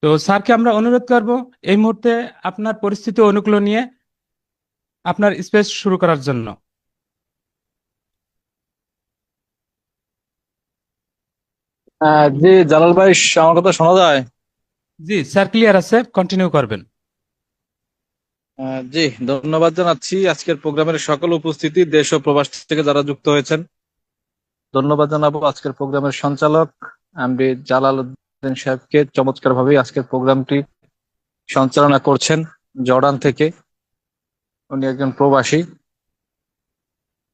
তো স্যারকে আমরা অনুরোধ করব এই মুহূর্তে আপনার পরিস্থিতি অনুকূল নিয়ে আপনার স্পেচ শুরু করার জন্য। জি, জালাল ভাই, আমার কথা শোনা যায়? জি স্যার, ক্লিয়ার আছে, কন্টিনিউ করবেন। জি, ধন্যবাদ জানাচ্ছি আজকের প্রোগ্রামের সকল উপস্থিতি দেশ ও প্রবাস থেকে যারা যুক্ত হয়েছেন। ধন্যবাদ জানাবো আজকের প্রোগ্রামের সঞ্চালক এমডি জালাল উদ্দিন সাহেবকে, চমৎকার ভাবে আজকের প্রোগ্রামটি সঞ্চালনা করছেন জর্ডান থেকে। উনি একজন প্রবাসী।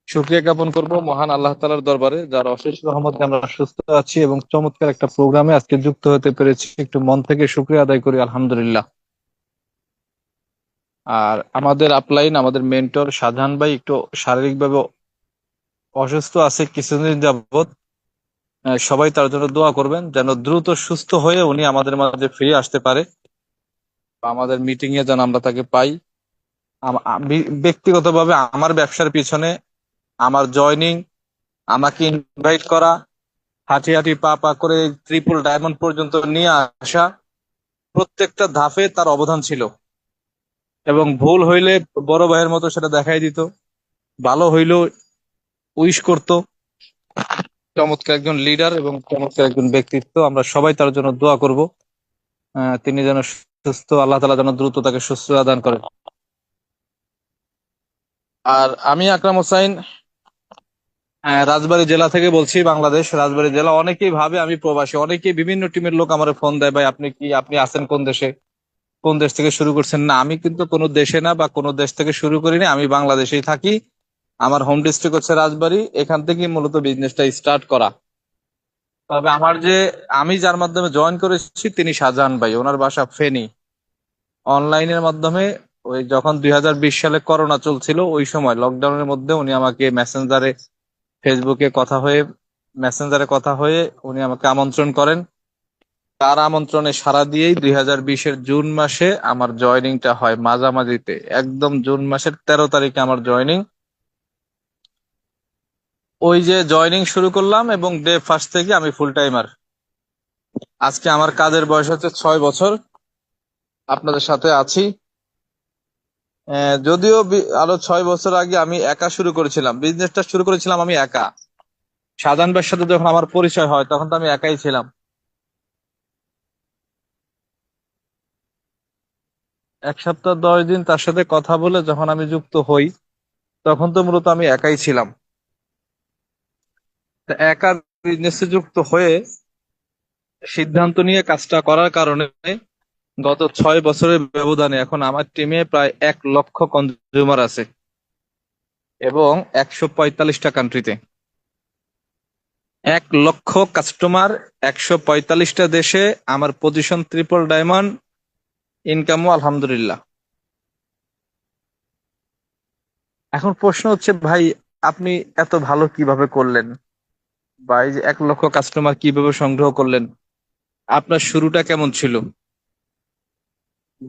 শুকরিয়া জ্ঞাপন করব মহান আল্লাহ তাআলার দরবারে, যার অশেষ রহমতে আমরা সুস্থ আছি এবং চমৎকার একটা প্রোগ্রামে আজকে যুক্ত হতে পেরেছি। একটু মন থেকে শুকরিয়া আদায় করি, আলহামদুলিল্লাহ। আর আমাদের আপলাইন, আমাদের মেন্টর শাহজাহান ভাই একটু শারীরিকভাবে অসুস্থ আছে কিছুদিন যাবত। সবাই তার জন্য দোয়া করবেন যেন দ্রুত সুস্থ হয়ে উনি আমাদের মাঝে ফিরে আসতে পারে, বা আমাদের মিটিং এ যেন আমরা তাকে পাই। আমি ব্যক্তিগতভাবে আমার ব্যবসার পিছনে আমার জয়নিং, আমাকে ইনভাইট করা, হাঁটি হাঁটি পা পা করে ট্রিপল ডায়মন্ড পর্যন্ত নিয়ে আসা, প্রত্যেকটা ধাপে তার অবদান ছিল। এবং ভুল হইলে বড় ভাইয়ের মতো সেটা দেখাই দিত, ভালো হইলেও উইশ করতো। চমৎকার একজন লিডার এবং চমৎকার একজন ব্যক্তিত্ব। আমরা সবাই তার জন্য দোয়া করব। তিনি যেন সুস্থ, আল্লাহ তাআলা যেন দ্রুত তাকে সুস্থতা দান করেন। আর আমি আকরাম হোসাইন, রাজবাড়ী জেলা থেকে বলছি, বাংলাদেশ রাজবাড়ী জেলা। অনেকেই ভাবে আমি প্রবাসী, অনেকেই বিভিন্ন টিমের লোক আমার ফোন দেয়, ভাই আপনি কি, আপনি আছেন কোন দেশে, কোন দেশ থেকে শুরু করছেন? না, আমি কিন্তু কোনো দেশে না বা কোনো দেশ থেকে শুরু করিনি, আমি বাংলাদেশেই থাকি। আমার হোম ডিস্ট্রিক্ট হচ্ছে রাজবাড়ী, এখান থেকেই মূলত বিজনেসটা স্টার্ট করা। তবে আমি যার মাধ্যমে জয়েন করেছি তিনি শাহজাহান ভাই, ওনার বাসা ফেনী। অনলাইনের মাধ্যমে ওই যখন 2020 সালে করোনা চলছিল, ওই সময় লকডাউনের মধ্যে উনি আমাকে মেসেঞ্জারে, ফেসবুকে কথা হয়ে, মেসেঞ্জারে কথা হয়ে উনি আমাকে আমন্ত্রণ করেন। তার আমন্ত্রণে সাড়া দিয়েই 2020-এর জুন মাসে আমার জয়নিংটা হয়, মাঝামাঝিতে একদম জুন মাসের 13 তারিখে আমার জয়নিং। ওই যে জয়নিং শুরু করলাম এবং ডে ফার্স্ট থেকে আমি ফুল টাইমার। আজকে আমার কাজের বয়স হচ্ছে 6 বছর, আপনাদের সাথে আছি। যদিও আরো 6 বছর আগে আমি একা শুরু করেছিলাম, বিজনেসটা শুরু করেছিলাম আমি একা। সাধারণ ভাইয়ের সাথে যখন আমার পরিচয় হয় তখন তো আমি একাই ছিলাম। 1 সপ্তাহ 10 দিন তার সাথে কথা বলে যখন আমি যুক্ত হই, তখন তো মূলত আমি একাই ছিলাম। তা একা বিজনেসে যুক্ত হয়ে সিদ্ধান্ত নিয়ে কাজটা করার কারণে গত 6 বছরের ব্যবধানে এখন আমার টিমে প্রায় 1 লক্ষ কনজিউমার আছে এবং 145টা কান্ট্রিতে। 1 লক্ষ কাস্টমার, 145টা দেশে, আমার পজিশন ট্রিপল ডায়মন্ড, ইনকামও আলহামদুলিল্লাহ। এখন প্রশ্ন হচ্ছে, ভাই আপনি এত ভালো কিভাবে করলেন, বা এই যে 1 লক্ষ কাস্টমার কিভাবে সংগ্রহ করলেন? আপনার শুরুটা কেমন ছিল?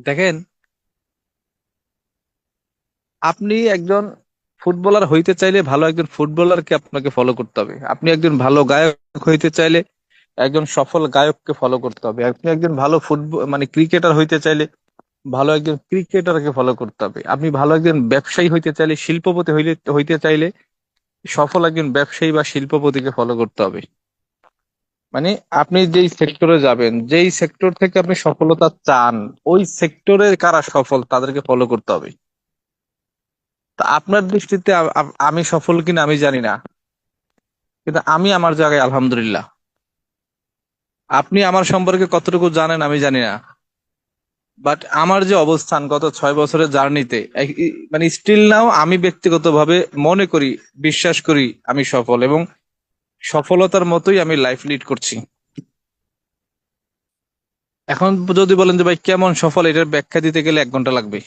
দেখেন, আপনি একজন ফুটবলার হইতে চাইলে ভালো একজন ফুটবলারকে আপনাকে ফলো করতে হবে। আপনি একজন ভালো গায়ক হইতে চাইলে একজন সফল গায়ককে ফলো করতে হবে। আপনি একজন ভালো ফুটবল মানে ক্রিকেটার হইতে চাইলে ভালো একজন ক্রিকেটারকে ফলো করতে হবে। আপনি ভালো একজন ব্যবসায়ী হইতে চাইলে, শিল্পপতি হইতে চাইলে সফল একজন ব্যবসায়ী বা শিল্পপতিকে ফলো করতে হবে। মানে আপনি যেই সেক্টরে যাবেন, যেই সেক্টর থেকে আপনি সফলতা চান, ওই সেক্টরে কারা সফল তাদেরকে ফলো করতে হবে। তা আপনার দৃষ্টিতে আমি সফল কিনা আমি জানি না, কিন্তু আমি আমার জায়গায় আলহামদুলিল্লাহ। আপনি আমার সম্পর্কে কতটুকু জানেন আমি জানি না, বাট আমার যে অবস্থান গত 6 বছরের জার্নিতে, মানে স্টিল নাও আমি ব্যক্তিগতভাবে মনে করি, বিশ্বাস করি আমি সফল, এবং সফলতার মতোই আমি লাইফ লিড করছি। এখন যদি বলেন যে ভাই কেমন সফল, এটার ব্যাখ্যা দিতে গেলে 1 ঘন্টা লাগবে।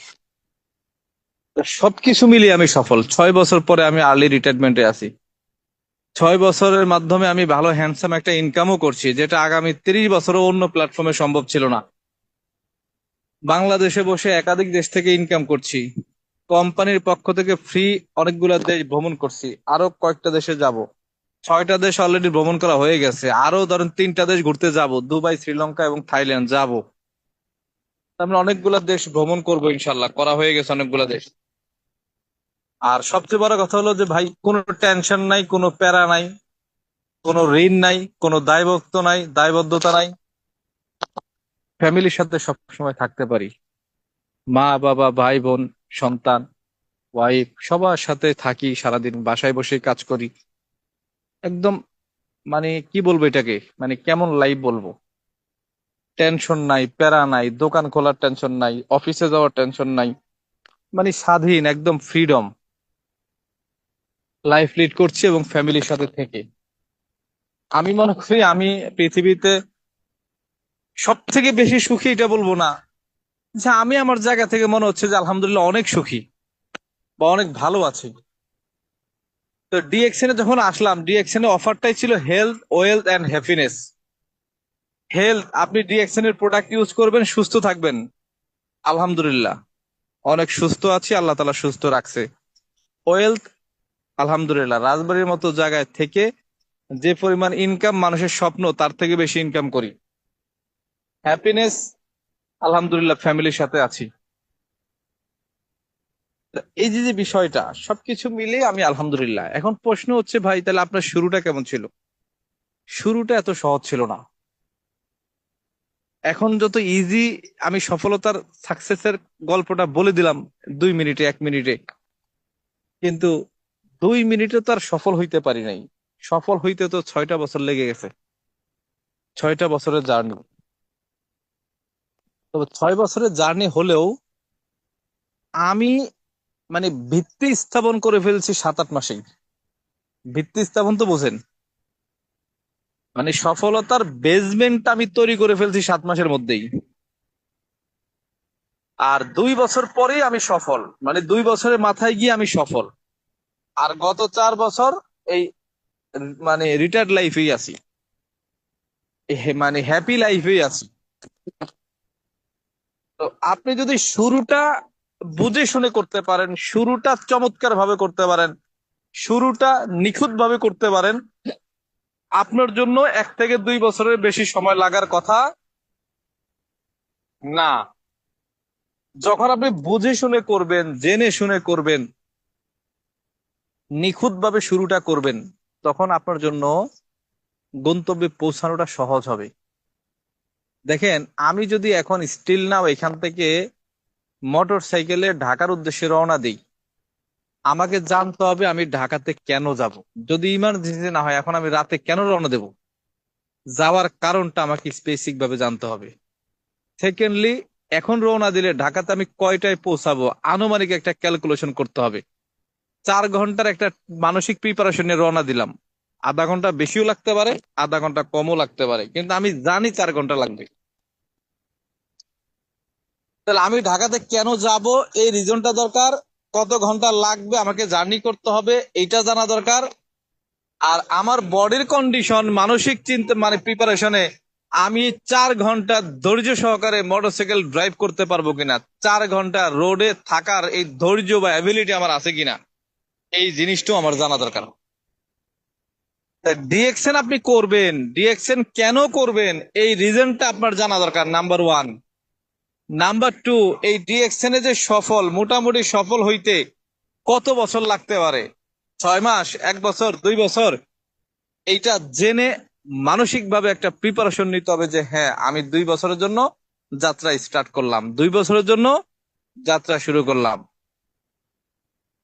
তো সবকিছু মিলিয়ে আমি সফল। 6 বছর পরে আমি আর্লি রিটায়ারমেন্টে আছি। 6 বছরের মাধ্যমে আমি ভালো হ্যান্ডসাম একটা ইনকামও করছি, যেটা আগামী 30 বছরও অন্য প্ল্যাটফর্মে সম্ভব ছিল না। বাংলাদেশে বসে একাধিক দেশ থেকে ইনকাম করছি। কোম্পানির পক্ষ থেকে ফ্রি অনেকগুলা দেশ ভ্রমণ করছি, আরো কয়েকটা দেশে যাব। 6টা দেশ অলরেডি ভ্রমণ করা হয়ে গেছে, আরো ধরেন 3টা দেশ ঘুরতে যাব, দুবাই, শ্রীলঙ্কা এবং থাইল্যান্ড যাব। আমরা অনেকগুলা দেশ ভ্রমণ করবো, ইনশাল্লাহ করা হয়ে গেছে অনেকগুলা দেশ। আর সবচেয়ে বড় কথা হলো যে ভাই, কোনো টেনশন নাই, কোনো প্যারা নাই, কোনো ঋণ নাই, কোনো দায়বদ্ধতা নাই। ফ্যামিলির সাথে সবসময় থাকতে পারি, মা বাবা ভাই বোন সন্তান ওয়াইফ সবার সাথে থাকি, সারাদিন বাসায় বসে কাজ করি। একদম মানে কি বলবো এটাকে, মানে কেমন লাইফ বলবো। টেনশন নাই, প্যারা নাই, দোকান খোলার টেনশন নাই, অফিসে যাওয়ার টেনশন নাই, মানে স্বাধীন একদম ফ্রিডম লাইফ লিড করছি এবং ফ্যামিলির সাথে থেকে। আমি মনে করি আমি পৃথিবীতে সব থেকে বেশি সুখী এটা বলবো না, যে আমি আমার জায়গা থেকে মনে হচ্ছে যে আলহামদুলিল্লাহ অনেক সুখী বা অনেক ভালো আছি। তো ডিএক্সএন এ যখন আসলাম, ডিএক্সএন এ অফারটাই ছিল health wealth and happiness. Health, আপনি ডিএক্সএন এর প্রোডাক্ট ইউজ করবেন, সুস্থ থাকবেন। আলহামদুলিল্লাহ অনেক সুস্থ আছি, আল্লাহ তাআলা সুস্থ রাখছে। ওয়েলথ, আলহামদুলিল্লাহ রাজবাড়ির মতো জায়গায় থেকে যে পরিমাণ ইনকাম মানুষের স্বপ্ন, তার থেকে বেশি ইনকাম করি। হ্যাপিনেস, আলহামদুলিল্লাহ ফ্যামিলির সাথে আছি। তা এই যে যে বিষয়টা সবকিছু মিলে আমি আলহামদুলিল্লাহ। এখন প্রশ্ন হচ্ছে ভাই, তাহলে আপনার শুরুটা কেমন ছিল? শুরুটা এত সহজ ছিল না। এখন যত ইজি আমি সফলতার সাকসেসের গল্পটা বলে দিলাম 2 মিনিটে 1 মিনিটে, কিন্তু 2 মিনিটে তো আর সফল হইতে পারি নাই। সফল হইতে তো 6টা বছর লেগে গেছে, 6টা বছরের জার্নি। তবে 6 বছরের জার্নি হলেও আমি মানে ভিত্তি স্থাপন করে ফেলছি 7-8 মাসেই। ভিত্তি স্থাপন তো বোঝেন, মানে সফলতার বেসমেন্ট আমি তৈরি করে ফেলছি 7 মাসের মধ্যেই। আর 2 বছর পরেই আমি সফল, মানে 2 বছরের মাথায় গিয়ে আমি সফল। আর গত 4 বছর এই মানে রিটায়ার্ড লাইফেই আছি, মানে হ্যাপি লাইফেই আছি। তো আপনি যদি শুরুটা বুঝে শুনে করতে পারেন, শুরুটা চমৎকার ভাবে করতে পারেন, শুরুটা নিখুঁত ভাবে করতে পারেন, আপনার জন্য 1 থেকে 2 বছরের বেশি সময় লাগার কথা না। যখন আপনি বুঝে শুনে করবেন, জেনে শুনে করবেন, নিখুঁত ভাবে শুরুটা করবেন, তখন আপনার জন্য গন্তব্যে পৌঁছানোটা সহজ হবে। দেখেন, আমি যদি এখন স্টিল নাও এখান থেকে মোটর সাইকেলে ঢাকার উদ্দেশ্যে রওনা দিই, আমাকে জানতে হবে আমি ঢাকাতে কেন যাব। যদি ইমার্জেন্সি না হয়, এখন আমি রাতে কেন রওনা দেব, যাওয়ার কারণটা আমাকে স্পেসিফিক ভাবে জানতে হবে। সেকেন্ডলি, এখন রওনা দিলে ঢাকাতে আমি কয়টায় পৌঁছাবো, আনুমানিক একটা ক্যালকুলেশন করতে হবে। 4 ঘন্টার একটা মানসিক প্রিপারেশন নিয়ে রওনা দিলাম, আধা ঘন্টা বেশিও লাগতে পারে, আধা ঘন্টা কমও লাগতে পারে, কিন্তু আমি জানি 4 ঘন্টা লাগবে। তাহলে আমি ঢাকাতে কেন যাব, এই রিজনটা দরকার। কত ঘন্টা লাগবে আমাকে জার্নি করতে হবে, এইটা জানা দরকার। আর আমার বডির কন্ডিশন, মানসিক চিন্তা মানে প্রিপারেশনে আমি 4 ঘন্টা ধৈর্য সহকারে মোটরসাইকেল ড্রাইভ করতে পারবো কিনা, 4 ঘন্টা রোডে থাকার এই ধৈর্য বা অ্যাবিলিটি আমার আছে কিনা, এই জিনিসটাও আমার জানা দরকার। ডিএক্সএন আপনি করবেন, ডিএক্সএন কেন করবেন, এই রিজনটা আপনার জানা দরকার, নাম্বার 1। নাম্বার 2, এই ডিএক্সএন এ যে সফল, মোটামুটি সফল হইতে কত বছর লাগতে পারে, 6 মাস, 1 বছর, 2 বছর, এইটা জেনে মানসিক ভাবে একটা প্রিপারেশন নিতে হবে যে হ্যাঁ, আমি 2 বছরের জন্য যাত্রা স্টার্ট করলাম, 2 বছরের জন্য যাত্রা শুরু করলাম।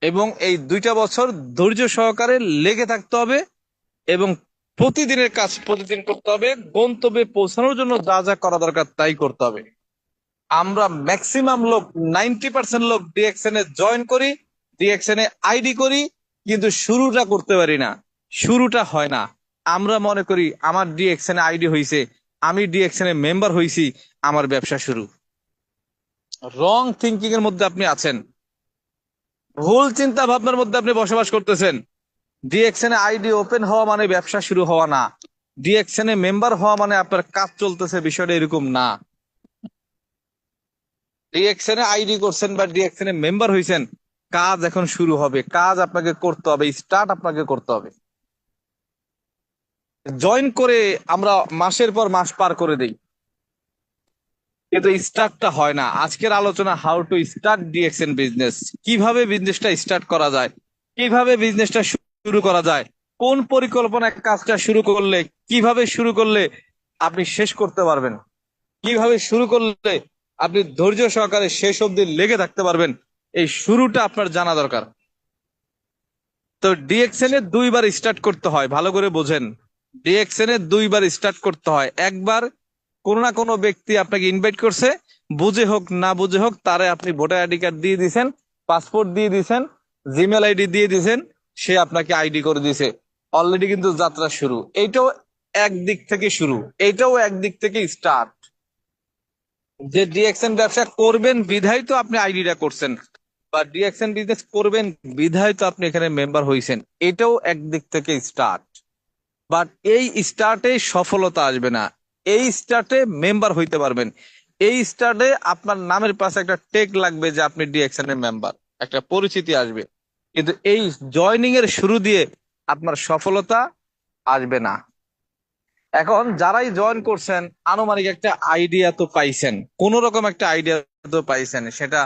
এবং এই 2টা বছর ধৈর্য সহকারে লেগে থাকতে হবে এবং প্রতিদিনের কাজ প্রতিদিন করতে হবে, গন্তব্যে পৌঁছানোর জন্য যা যা করা দরকার তাই করতে হবে। আমরা ম্যাক্সিমাম লোক, 90% লোক ডিএক্সএন এ জয়েন করি, ডিএক্সএন এ আইডি করি, কিন্তু শুরুটা করতে পারি না, শুরুটা হয় না। আমরা মনে করি আমার ডিএক্সএন এ আইডি হইছে, আমি ডিএক্সএন এ মেম্বার হইছি, আমার ব্যবসা শুরু। রং থিঙ্কিং এর মধ্যে আপনি আছেন, ভুল চিন্তা ভাবনার মধ্যে আপনি বসবাস করতেছেন। ডিএক্সএন এ আইডি ওপেন হওয়া মানে ব্যবসা শুরু হওয়া না, ডিএক্সএন এ মেম্বার হওয়া মানে আপনার কাজ চলতেছে, বিষয়টা এরকম না। ডিএক্সএন এ আইডি করছেন বা ডিএক্সএন এ মেম্বার হইছেন, কাজ এখন শুরু হবে, কাজ আপনাকে করতে হবে, স্টার্ট আপনাকে করতে হবে। জয়েন করে আমরা মাসের পর মাস পার করে দেই, কিন্তু স্টার্টটা হয় না। আজকের আলোচনা how to start DXN business, কিভাবে বিজনেসটা স্টার্ট করা যায়, কিভাবে বিজনেসটা শুরু করা যায়, কোন পরিকল্পনায় কাজটা শুরু করলে, কিভাবে শুরু করলে আপনি শেষ করতে পারবেন, কিভাবে শুরু করলে আপনি ধৈর্য সহকারে শেষ অবধি লেগে থাকতে পারবেন, এই শুরুটা আপনার জানা দরকার। তো ডিএক্সএন এ দুইবার স্টার্ট করতে হয়, ভালো করে বোঝেন। ডিএক্সএন এ দুইবার স্টার্ট করতে হয়। একবার কোনো না কোনো ব্যক্তি আপনাকে ইনভাইট করছে, বুঝে হোক না বুঝে হোক, তারে আপনি ভোটার আইডি কার্ড দিয়ে দিছেন, পাসপোর্ট দিয়ে দিছেন, জিমেল আইডি দিয়ে দিছেন, সে আপনাকে আইডি করে দিছে। অলরেডি কিন্তু যাত্রা শুরু। এইটাও একদিক থেকে শুরু, এইটাও একদিক থেকে স্টার্ট। যে ডিএক্সএন ব্যবসা করবেন বিধায় তো আপনি আইডিটা করছেন, বা ডিএক্সএন বিজনেস করবেন বিধায় তো আপনি এখানে মেম্বার হইছেন, এটাও একদিক থেকে স্টার্ট। বাট এই স্টার্টে সফলতা আসবে না, এই স্টার্টে মেম্বার হইতে পারবেন, এই স্টার্টে আপনার নামের পাশে একটা টেগ লাগবে যে আপনি ডিএক্সএন এর মেম্বার, একটা পরিচিতি আসবে। কিন্তু এই জয়নিং এর শুরু দিয়ে আপনার সফলতা আসবে না। এখন যারাই জয়েন করছেন, আনুমানিক একটা আইডিয়া তো পাইছেন, কোন রকম একটা আইডিয়া তো পাইছেন, সেটা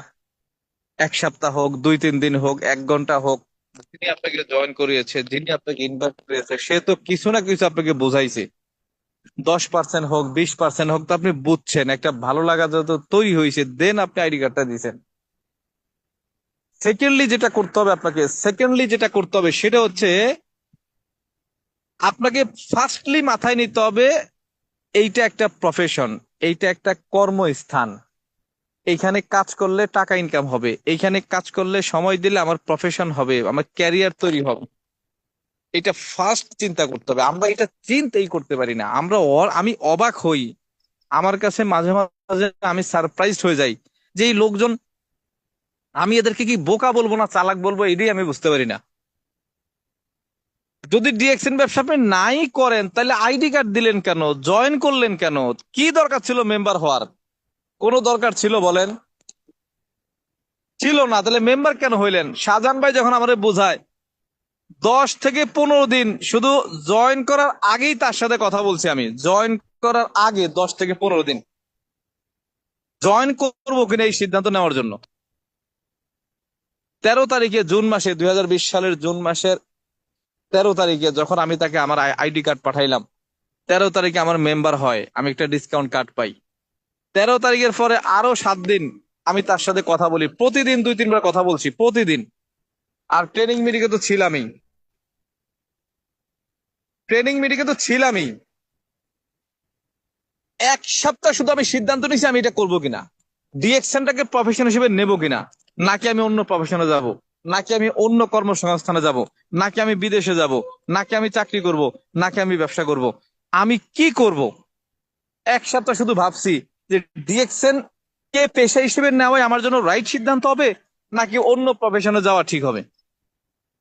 1 সপ্তাহ হোক, 2-3 দিন হোক, 1 ঘন্টা হোক, যিনি আপনাকে জয়েন করিয়েছে, যিনি আপনাকে ইনভাইট করিয়েছে, সে তো কিছু না কিছু আপনাকে বোঝাইছে। 10% হোক, 20% হোক, তো আপনি বুঝছেন, একটা ভালো লাগা যত তৈরি হয়েছে, দেন আপনি আইডি কার্ডটা দিচ্ছেন। সেকেন্ডলি যেটা করতে হবে সেটা হচ্ছে, আপনাকে ফার্স্টলি মাথায় নিতে হবে এইটা একটা প্রফেশন, এইটা একটা কর্মস্থান। এইখানে কাজ করলে টাকা ইনকাম হবে, এইখানে কাজ করলে সময় দিলে আমার প্রফেশন হবে, আমার ক্যারিয়ার তৈরি হবে। এটা ফার্স্ট চিন্তা করতে হবে। আমরা এটা চিন্তাই করতে পারি না। আমি অবাক হই, আমার কাছে মাঝে মাঝে আমি সারপ্রাইজড হয়ে যাই যে এই লোকজন, আমি এদেরকে কি বোকা বলবো না চালাক বলবো, এটাই আমি বুঝতে পারি না। যদি ডিএক্সএন ব্যবসা আপনি নাই করেন, তাহলে আইডি কার্ড দিলেন কেন, জয়েন করলেন কেন, কি দরকার ছিল মেম্বার হওয়ার? কোনো দরকার ছিল বলেন? ছিল না। তাহলে মেম্বার কেন হইলেন? শাহজাহান ভাই যখন আমাদের বোঝায়, 10 থেকে 15 দিন শুধু জয়েন করার আগেই তার সাথে কথা বলছি, আমি জয়েন করার আগে 10 থেকে 15 দিন জয়েন করবো কিনা এই সিদ্ধান্ত নেওয়ার জন্য। 13 তারিখে জুন মাসে, 2020 সালের জুন মাসের 13 তারিখে যখন আমি তাকে আমার আইডি কার্ড পাঠাইলাম, 13 তারিখে আমার মেম্বার হয়, আমি একটা ডিসকাউন্ট কার্ড পাই। 13 তারিখের পরে আরো 7 দিন আমি তার সাথে কথা বলি, প্রতিদিন 2-3 বার কথা বলছি, প্রতিদিন। আর ট্রেনিং মিটিংয়ে তো ছিলামই। 1 সপ্তাহ শুধু আমি সিদ্ধান্ত নিছি আমি এটা করবো কিনা, ডিএক্সএনটাকে প্রফেশন হিসেবে নেবো কিনা, নাকি আমি অন্য প্রফেশনে যাব, নাকি আমি অন্য কর্মসংস্থানে যাব, নাকি আমি বিদেশে যাব, নাকি আমি চাকরি করব, নাকি আমি ব্যবসা করব, আমি কি করব। 1 সপ্তাহ শুধু ভাবছি যে ডিএক্সএন কে পেশা হিসেবে নেওয়াই আমার জন্য রাইট সিদ্ধান্ত হবে, নাকি অন্য প্রফেশনে যাওয়া ঠিক হবে।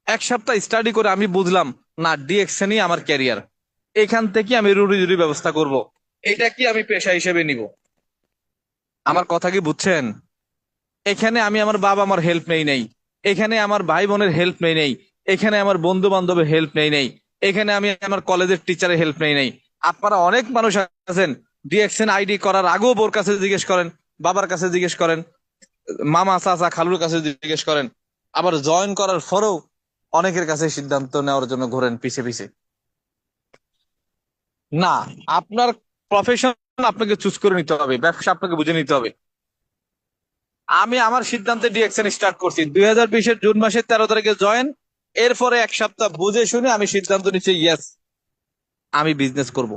1 সপ্তাহ স্টাডি করে আমি বুঝলাম, না, ডিএক্সএনই আমার ক্যারিয়ার, এখান থেকে আমি রুটি রুটি ব্যবস্থা করব, এটা কি আমি পেশা হিসেবে নিব। আমার কথা কি বুঝছেন? এখানে আমি আমার বাবা আমার হেল্প নেই নেই, এখানে আমার ভাই বোনের হেল্প নেই নেই, এখানে আমার বন্ধু বান্ধবের হেল্প নেই নেই, এখানে আমি আমার কলেজের টিচারের হেল্প নেই নেই। আপনারা অনেক মানুষ আছেন, ডিএক্সএন আইডি করার আগেও বোর কাছে জিজ্ঞেস করেন, বাবার কাছে জিজ্ঞেস করেন, মামা চাচা খালুর কাছে জিজ্ঞেস করেন, আবার জয়েন করার পরেও অনেকের কাছে সিদ্ধান্ত নেওয়ার জন্য ঘোরেন পিছে পিছে। না, আপনার প্রফেশন আপনাকে চুজ করে নিতে হবে, ব্যবসা আপনাকে বুঝে নিতে হবে। আমি আমার সিদ্ধান্তে ডিএক্সএন স্টার্ট করছি 2020-এর জুন মাসের 13 তারিখে জয়েন। এরপরে 1 সপ্তাহ বুঝে শুনে আমি সিদ্ধান্ত নিচ্ছি, ইয়েস, আমি বিজনেস করব।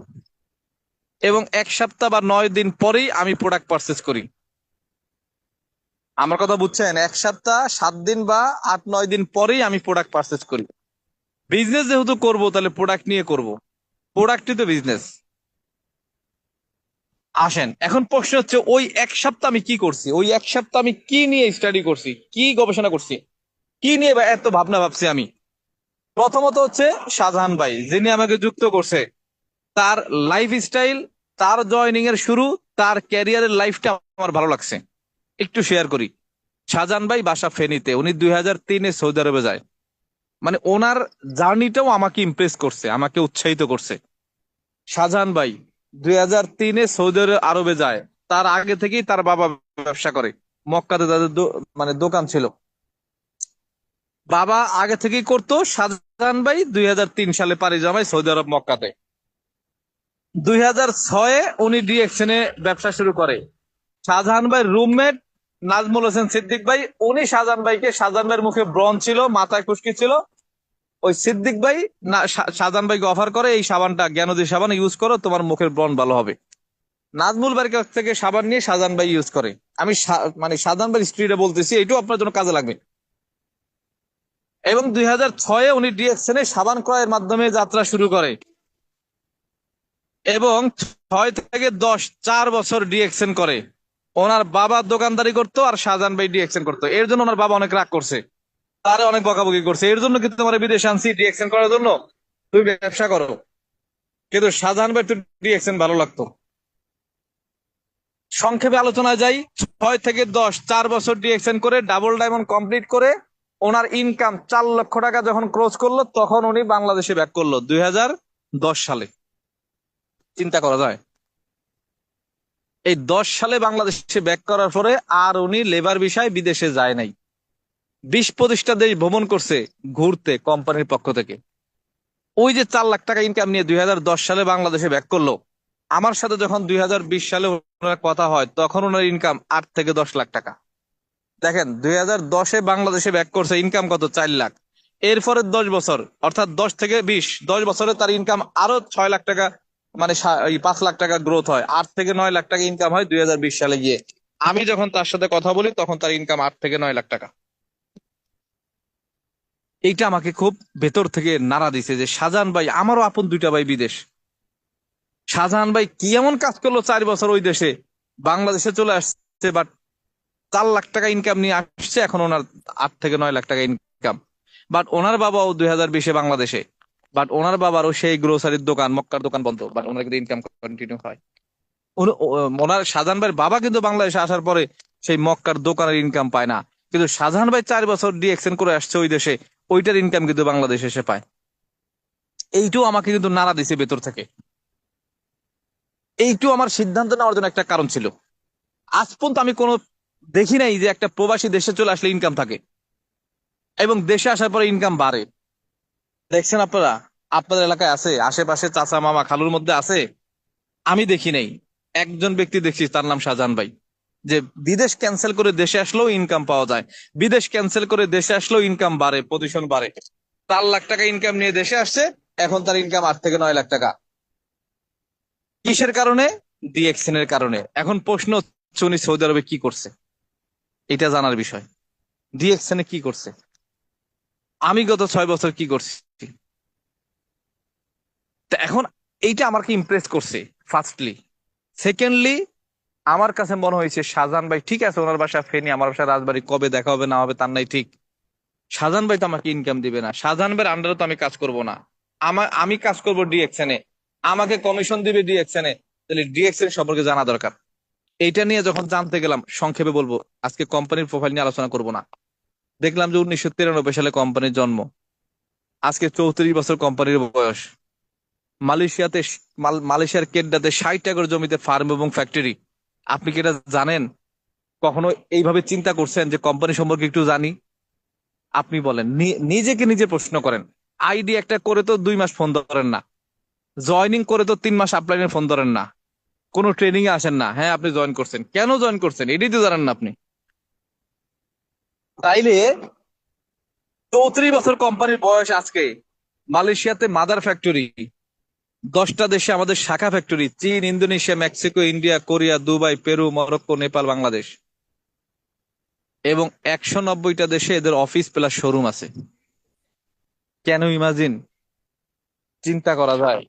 এবং 1 সপ্তাহ বা 9 দিন পরেই আমি প্রোডাক্ট পারচেস করি। আমার কথা বুঝছেন? 1 সপ্তাহ, 7 দিন বা 8-9 দিন পরেই আমি প্রোডাক্ট পারচেস করি। বিজনেস যেহেতু করব, তাহলে প্রোডাক্ট নিয়ে করব, প্রোডাক্টই তো বিজনেস। আসেন, এখন প্রশ্ন হচ্ছে, ওই 1 সপ্তাহ আমি কি করছি, ওই 1 সপ্তাহ আমি কি নিয়ে স্টাডি করছি, কি গবেষণা করছি, কি নিয়ে এত ভাবনা ভাবছি আমি। প্রথমত হচ্ছে শাহজাহান ভাই, যিনি আমাকে যুক্ত করছে, তার লাইফ স্টাইল, তার জয়নিং এর শুরু, তার ক্যারিয়ারের লাইফটা আমার ভালো লাগছে। একটু শেয়ার করি। শাহজাহান ভাই বাসা ফেনীতে, উনি 2003-এ সৌদি আরবে যায়। মানে ওনার জার্নিটাও আমাকে ইমপ্রেস করছে, আমাকে উৎসাহিত করছে। শাহজাহান ভাই 2003-এ সৌদি আরবে যায়, তার আগে থেকেই তার বাবা ব্যবসা করে। মক্কাতে তাদের মানে দোকান ছিল। বাবা আগে থেকেই করতো। শাহজাহান ভাই 2003 সালে পাড়ি জমায় সৌদি আরব মক্কাতে। 2006-এ উনি ডিএক্সএন ব্যবসা শুরু করে। শাহজাহান ভাই রুমমেট নাজমুল হোসেন সিদ্দিক ভাই, উনি শাহজাহান ভাইয়ের মুখে ব্রণ ছিল, মাথায় খুশকি ছিল। ওই সিদ্দিক ভাই শাহজাহান ভাইকে অফার করে, এই সাবানটা জ্ঞানদী সাবান ইউজ করো, তোমার মুখের ব্রণ ভালো হবে। নাজমুল ভাইয়ের কাছ থেকে সাবান নিয়ে শাহজাহান ভাই ইউজ করে। আমি মানে শাহজাহান ভাইয়ের স্ত্রীরা বলতেছি, এটাও আপনার জন্য কাজে লাগবে। এবং 2006-এ উনি ডিএক্সএন সাবান ক্রয়ের মাধ্যমে যাত্রা শুরু করে। এবং 6 থেকে 10, 4 বছর ডিএক্সএন করে। ওনার বাবা দোকানদারি করতো আর শাহজাহান ভাই ডিএক্সএন করতো। এর জন্য ওনার বাবা অনেক রাগ করছে, তারে অনেক বকাবকি করছে। এর জন্য কিন্তু তোমার বিদেশে আনছি ডিএক্সএন করার জন্য, তুমি ব্যবসা করো। কিন্তু শাহজাহান ভাই তো ডিএক্সএন ভালো লাগতো। সংক্ষেপে আলোচনা যাই, 6 থেকে 10, 4 বছর ডিএক্সএন করে ডাবল ডায়মন্ড কমপ্লিট করে ওনার ইনকাম 4 লক্ষ টাকা যখন ক্রস করলো, তখন উনি বাংলাদেশে ব্যাক করলো 2010 সালে। চিন্তা করা যায়। এই 10 সালে বাংলাদেশে ব্যাক করার পরে আর উনি লেবার বিষয়ে বিদেশে যায় নাই। 20-25টা দেশ ভ্রমণ করছে ঘুরতে কোম্পানির পক্ষ থেকে। ওই যে 4 লাখ টাকা ইনকাম নিয়ে 2010 সালে বাংলাদেশে ব্যাক করলো, আমার সাথে যখন 2020 সালে ওনার কথা হয়, তখন ওনার ইনকাম 8 থেকে 10 লাখ টাকা। দেখেন, 2010-এ বাংলাদেশে ব্যাক করছে, ইনকাম কত? 4 লাখ। এরপরে 10 বছর, অর্থাৎ 10 থেকে 20, 10 বছরে তার ইনকাম আরো 6 লাখ টাকা, মানে 5 লাখ টাকা গ্রোথ হয়। 8 থেকে 9 লাখ টাকা ইনকাম হয় 2020 সালে গিয়ে। আমি যখন তার সাথে কথা বলি, তখন তার ইনকাম 8 থেকে 9 লাখ টাকা। এইটা আমাকে খুব ভেতর থেকে নাড়া দিছে যে শাহজাহান ভাই, আমারও আপন 2টা ভাই বিদেশ। শাহজাহান ভাই কি এমন কাজ করলো 4 বছর ওই দেশে, বাংলাদেশে চলে আসছে, বাট 4 লাখ টাকা ইনকাম নিয়ে আসছে। এখন ওনার 8 থেকে 9 লাখ টাকা ইনকাম। বাট ওনার বাবাও 2020-এ বাংলাদেশে, বাট ওনার বাবারও সেই গ্রোসারির দোকান, মক্কার দোকান বন্ধ, বাট ওনার কিন্তু ইনকাম কন্টিনিউ হয়। ওনার শাহজাহান ভাইয়ের বাবা কিন্তু বাংলাদেশে আসার পরে সেই মক্কার দোকানের ইনকাম পায় না। কিন্তু শাহজাহান ভাই 4 বছর ডিএক্সএন করে আসছে ওই দেশে, ওইটার ইনকাম কিন্তু বাংলাদেশে এসে পায়। এইটাও আমাকে কিন্তু নাড়া দিছে ভেতর থেকে। এইটাও আমার সিদ্ধান্ত নেওয়ার জন্য একটা কারণ ছিল। আজ পর্যন্ত আমি কোনো দেখি নাই যে একটা প্রবাসী দেশে চলে আসলে ইনকাম থাকে এবং দেশে আসার পরে ইনকাম বাড়ে। দেখছেন আপনারা? আপনাদের এলাকায় আছে? আশেপাশে চাচা মামা খালুর মধ্যে আছে? আমি দেখি নাই। একজন ব্যক্তি দেখছি, তার নাম শাহজাহান ভাই, যে বিদেশ ক্যান্সেল করে দেশে আসলেও ইনকাম পাওয়া যায়, বিদেশ ক্যান্সেল করে দেশে আসলেও ইনকাম বাড়ে, পজিশন বাড়ে। 4 লাখ টাকা ইনকাম নিয়ে দেশে আসছে, এখন তার ইনকাম 8 থেকে 9 লাখ টাকা। কিসের কারণে? ডিএক্সএন এর কারণে। এখন প্রশ্ন হচ্ছে, উনি সৌদি আরবে কি করছে, এটা জানার বিষয়। ডিএক্সএন এ কি করছে, আমি গত 6 বছর কি করছি। তা এখন এইটা আমাকে ইমপ্রেস করছে ফার্স্টলি। সেকেন্ডলি, আমার কাছে মনে হয়েছে শাহজাহান ভাই ঠিক আছে, ওনার বাসা ফেনী, আমার বাসা রাজবাড়ী, কবে দেখা হবে না হবে তার নাই ঠিক। শাহজাহান ভাই তো আমাকে ইনকাম দিবে না, শাহজাহান ভাইয়ের আন্ডারে তো আমি কাজ করব না। আমি কাজ করব ডিএক্সএন এ, আমাকে কমিশন দিবে ডিএক্সএন এ। তাহলে ডিএক্সএন সম্পর্কে জানা দরকার। এইটা নিয়ে যখন জানতে গেলাম, সংক্ষেপে বলবো, আজকে কোম্পানির প্রোফাইল নিয়ে আলোচনা করব না। দেখলাম যে 1993 সালে কোম্পানির জন্ম, আজকে 34 বছর কোম্পানির বয়স। মালয়েশিয়াতে, মালয়েশিয়ার কেড্ডাতে 60 একর জমিতে ফার্ম এবং ফ্যাক্টরি। আপনি কি এটা জানেন? কখনো এইভাবে চিন্তা করছেন যে কোম্পানি সম্পর্কে একটু জানি? আপনি বলেন, নিজেকে নিজে প্রশ্ন করেন। আইডি একটা করে তো 2 মাস ফোন ধরেন না, জয়নিং করে তো 3 মাস আপলাইনের ফোন ধরেন না, কোনো ট্রেনিং এ আসেন না। হ্যাঁ, আপনি জয়েন করছেন, কেন জয়েন করছেন এটাই তো জানেন না আপনি। তাইলে 34 বছর কোম্পানির বয়স আজকে। মালয়েশিয়াতে মাদার ফ্যাক্টরি, 10টা দেশে আমাদের শাখা ফ্যাক্টরি, চীন, Indonesia, Mexico, India, Korea, Dubai, Peru, Morocco, Nepal, Bangladesh, এবং 190টা দেশে এদের অফিস প্লাস শোরুম আছে। কেন ইমাজিন, চিন্তা করা যায়?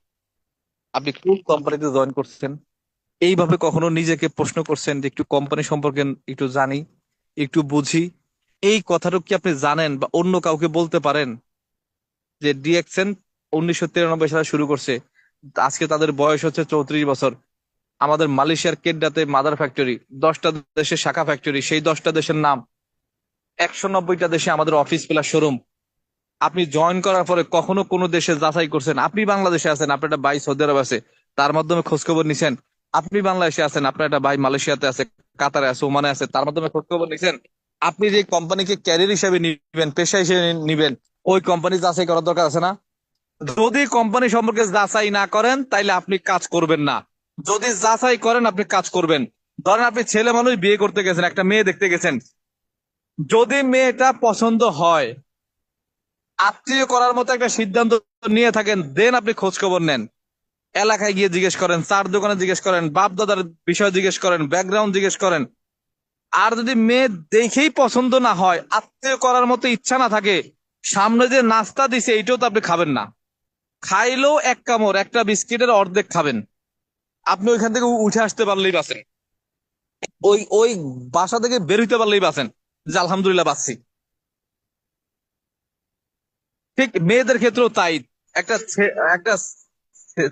আপনি কোন কোম্পানিতে জয়েন করছেন? এইভাবে কখনো নিজেকে প্রশ্ন করছেন যে একটু কোম্পানি সম্পর্কে একটু জানি, একটু বুঝি? এই কথাটা কি আপনি জানেন বা অন্য কাউকে বলতে পারেন যে ডিএক্সএন 1993 সালে শুরু করছে, আজকে তাদের বয়স হচ্ছে 34 বছর। আমাদের মালয়েশিয়ার কেড্ডাতে মাদার ফ্যাক্টরি, 10টা দেশে শাখা ফ্যাক্টরি, সেই 10টা দেশের নাম, 190টা দেশে আমাদের অফিস প্লাস শোরুম। আপনি জয়েন করার পরে কখনো কোনো দেশে যাচাই করছেন? আপনি বাংলাদেশে আছেন, আপনার একটা ভাই সৌদি আরব আছে, তার মাধ্যমে খোঁজখবর নিছেন আপনি বাংলাদেশে আছেন, আপনার একটা ভাই মালয়েশিয়াতে আছে, কাতারে আছে, ওমানে আছে, তার মাধ্যমে খোঁজ খবর নিছেন। আপনি যে কোম্পানিকে ক্যারিয়ার হিসেবে নিবেন, পেশা হিসেবে নিবেন, ওই কোম্পানি যাচাই করার দরকার আছে না? যদি কোম্পানি সম্পর্কে যাচাই না করেন তাইলে আপনি কাজ করবেন না। যদি যাচাই করেন আপনি কাজ করবেন। ধরেন আপনি ছেলে মানুষ বিয়ে করতে গেছেন, একটা মেয়ে দেখতে গেছেন, যদি মেয়েটা পছন্দ হয়, আত্মীয় করার মতো একটা সিদ্ধান্ত নিয়ে থাকেন, দেন আপনি খোঁজ খবর নেন। এলাকায় গিয়ে জিজ্ঞেস করেন, চার দোকানে জিজ্ঞেস করেন, বাপ দাদার বিষয় জিজ্ঞেস করেন, ব্যাকগ্রাউন্ড জিজ্ঞেস করেন। আর যদি মেয়ে দেখেই পছন্দ না হয়, আত্মীয় করার মতো ইচ্ছা না থাকে, সামনে যে নাস্তা দিছে এইটাও তো আপনি খাবেন না। খাইলেও এক কামড়, একটা বিস্কিটের অর্ধেক খাবেন। আপনি ওইখান থেকে উঠে আসতে পারলেই বাঁচেন, ওই ওই বাসা থেকে বের হইতে পারলেই বাঁচেন, যে আলহামদুলিল্লাহ বাঁচছি। ঠিক মেয়েদের ক্ষেত্রেও তাই। একটা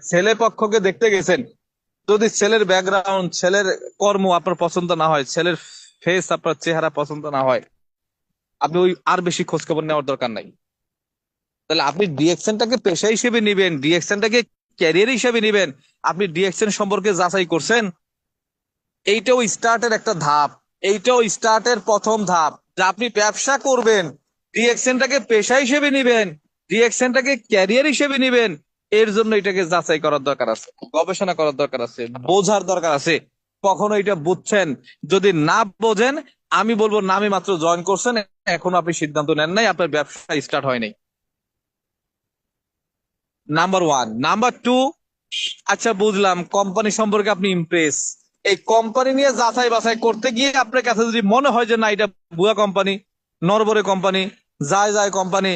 ছেলে পক্ষকে দেখতে গেছেন, যদি ছেলের ব্যাকগ্রাউন্ড, ছেলের কর্ম আপনার পছন্দ না হয়, ছেলের ফেস, আপনার চেহারা পছন্দ না হয়, আপনি ওই আর বেশি খোঁজ খবর নেওয়ার দরকার নাই। তাহলে আপনি ডিএকশনটাকে পেশা হিসেবে নিবেন, ডিএকশনটাকে ক্যারিয়ার হিসেবে নিবেন। আপনি ডিএকশন সম্পর্কে যাচাই করছেন? এইটাও স্টার্টের একটা ধাপ, এইটাও স্টার্টের প্রথম ধাপ। যে আপনি ব্যবসা করবেন, ডিএকশনটাকে পেশা হিসেবে নিবেন, ডিএকশনটাকে ক্যারিয়ার হিসেবে নিবেন, এর জন্য এটাকে যাচাই করার দরকার আছে, গবেষণা করার দরকার আছে, বোঝার দরকার আছে। কখনো এটা বুঝছেন? যদি না বোঝেন, আমি বলবো নামে মাত্র জয়েন করছেন, এখনো আপনি সিদ্ধান্ত নেন নাই, আপনার ব্যবসা স্টার্ট হয় নাই। Number one. নাম্বার টু, আচ্ছা বুঝলাম কোম্পানি সম্পর্কে আপনি ইমপ্রেস। এই কোম্পানি নিয়ে যাচাই বাছাই করতে গিয়ে আপনার কাছে যদি মনে হয় যে না, এটা ভুয়া কোম্পানি, নরবরে কোম্পানি, যায় যায় কোম্পানি,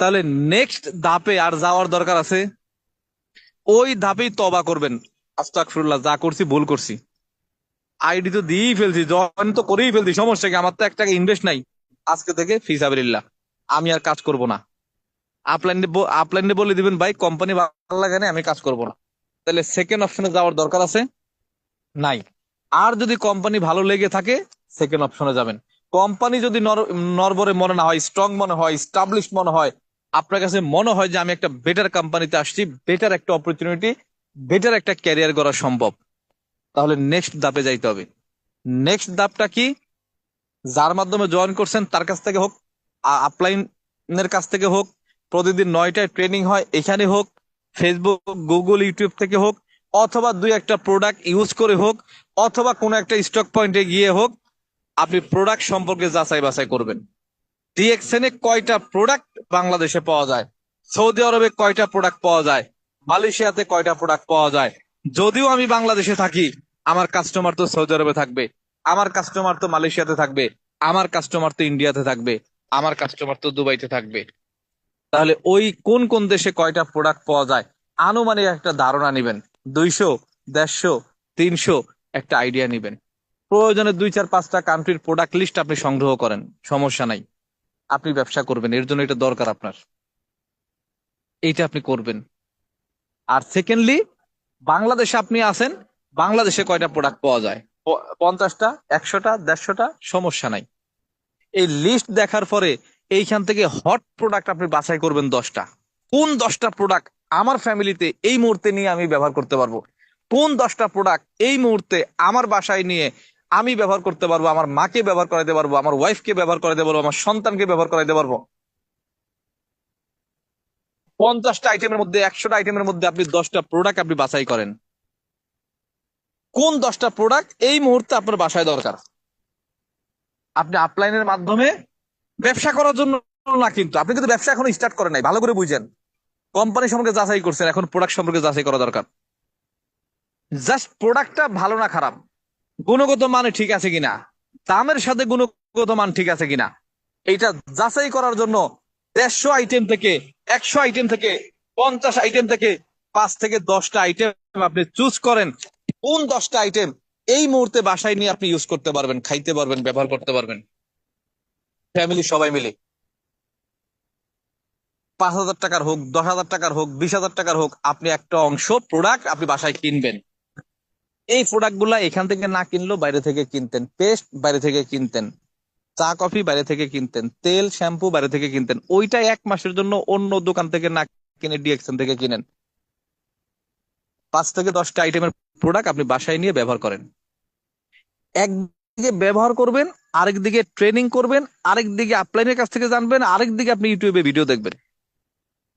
তাহলে নেক্সট ধাপে আর যাওয়ার দরকার আছে। ওই ধাপেই তবা করবেন, আস্তাগফিরুল্লাহ, যা করছি ভুল করছি, আইডি তো দিয়েই ফেলছি, জয়েন তো করেই ফেলছি, সমস্যা কি? আমার তো এক টাকা ইনভেস্ট নাই। আজকে থেকে ফিসাবিলিল্লাহ, আমি আর কাজ করব না। আপলাইনে বলে দিবেন, ভাই কোম্পানি ভালো লাগে না, আমি কাজ করব না। তাহলে সেকেন্ড অপশনে যাওয়ার দরকার আছে? নাই। আর যদি কোম্পানি ভালো লেগে থাকে, সেকেন্ড অপশনে যাবেন। কোম্পানি যদি নরবরে মনে না হয়, স্ট্রং মনে হয়, স্টাবলিশ মনে হয়, আপনার কাছে মনে হয় যে আমি একটা বেটার কোম্পানিতে আসছি, বেটার একটা অপরচুনিটি, বেটার একটা ক্যারিয়ার করা সম্ভব, তাহলে নেক্সট ধাপে যাইতে হবে। নেক্সট ধাপটা কি? যার মাধ্যমে জয়েন করছেন তার কাছ থেকে হোক, আপলাইনের কাছ থেকে হোক, প্রতিদিন 9টায় ট্রেনিং হয় এখানে হোক, ফেসবুক, গুগল, ইউটিউব থেকে হোক, অথবা দুই একটা প্রোডাক্ট ইউজ করে হোক, অথবা কোনো একটা স্টক পয়েন্টে গিয়ে হোক, আপনি প্রোডাক্ট সম্পর্কে যাচাই বাছাই করবেন। ডিএক্সএনে কয়টা প্রোডাক্ট বাংলাদেশে পাওয়া যায়, সৌদি আরবে কয়টা প্রোডাক্ট পাওয়া যায়, মালয়েশিয়াতে কয়টা প্রোডাক্ট পাওয়া যায়। যদিও আমি বাংলাদেশে থাকি, আমার কাস্টমার তো সৌদি আরবে থাকবে, আমার কাস্টমার তো মালয়েশিয়াতে থাকবে, আমার কাস্টমার তো ইন্ডিয়াতে থাকবে, আমার কাস্টমার তো দুবাইতে থাকবে। তাহলে ওই কোন কোন দেশে কয়টা প্রোডাক্ট পাওয়া যায়, আনুমানিক একটা ধারণা নিবেন। 200, 150, 300, একটা আইডিয়া নিবেন। প্রয়োজনে 2, 4, 5টা কান্ট্রির প্রোডাক্ট লিস্ট আপনি সংগ্রহ করেন, সমস্যা নাই। আপনি ব্যবসা করবেন, এর জন্য এটা দরকার আপনার, এইটা আপনি করবেন। আর সেকেন্ডলি, বাংলাদেশে আপনি আছেন, বাংলাদেশে কয়টা প্রোডাক্ট পাওয়া যায়, 50টা, 100টা, 150টা, সমস্যা নাই। এই লিস্ট দেখার পরে এইখান থেকে হট প্রোডাক্ট আপনি বাছাই করবেন 10টা। কোন 10টা প্রোডাক্ট আমার ফ্যামিলিতে এই মুহূর্তে নিয়ে আমি ব্যবহার করতে পারবো, কোন 10টা প্রোডাক্ট এই মুহূর্তে আমার বাসায় নিয়ে আমি ব্যবহার করতে পারবো, আমার মাকে ব্যবহার করাতে পারবো, আমার ওয়াইফকে ব্যবহার করাতে পারবো, আমার সন্তানকে ব্যবহার করাতে পারবো। 50টা আইটেমের মধ্যে, 100টা আইটেমের মধ্যে আপনি 10টা প্রোডাক্ট আপনি বাছাই করেন। কোন 10টা প্রোডাক্ট এই মুহূর্তে আপনার বাসায় দরকার, আপনি আপলাইনের মাধ্যমে ব্যবসা করার জন্য না, কিন্তু আপনি কিন্তু ব্যবসা এখনো স্টার্ট করেন নাই, ভালো করে বুঝেন। কোম্পানি সম্পর্কে যাচাই করছেন, এখন প্রোডাক্ট সম্পর্কে যাচাই করা দরকার। জাস্ট প্রোডাক্টটা ভালো না খারাপ, গুণগত মানে ঠিক আছে কিনা, দামের সাথে গুণগত মান ঠিক আছে কিনা, এইটা যাচাই করার জন্য 150 আইটেম থেকে, 100 আইটেম থেকে, 50 আইটেম থেকে 5 থেকে 10টা আইটেম আপনি চুজ করেন। কোন 10টা আইটেম এই মুহূর্তে বাসায় নিয়ে আপনি ইউজ করতে পারবেন, খাইতে পারবেন, ব্যবহার করতে পারবেন, ফ্যামিলি সবাই মিলে। 5,000 টাকার হোক, 10,000 টাকার হোক, 20,000 টাকার হোক, আপনি একটা অংশ প্রোডাক্ট আপনি বাসায় কিনবেন। এই প্রোডাক্ট গুলা এখান থেকে না কিনলেও বাইরে থেকে কিনতেন, পেস্ট বাইরে থেকে কিনতেন, চা কফি বাইরে থেকে কিনতেন, তেল শ্যাম্পু বাইরে থেকে কিনতেন, ওইটা 1 মাসের জন্য অন্য দোকান থেকে না কিনে ডিএক্সএন থেকে কিনেন। 5 থেকে 10টা আইটেমের প্রোডাক্ট আপনি বাসায় নিয়ে ব্যবহার করেন। একদিকে ব্যবহার করবেন, আরেক দিকে ট্রেনিং করবেন, আরেক দিকে আপলাইনের কাছ থেকে জানবেন, আরেক দিকে আপনি ইউটিউবে ভিডিও দেখবেন।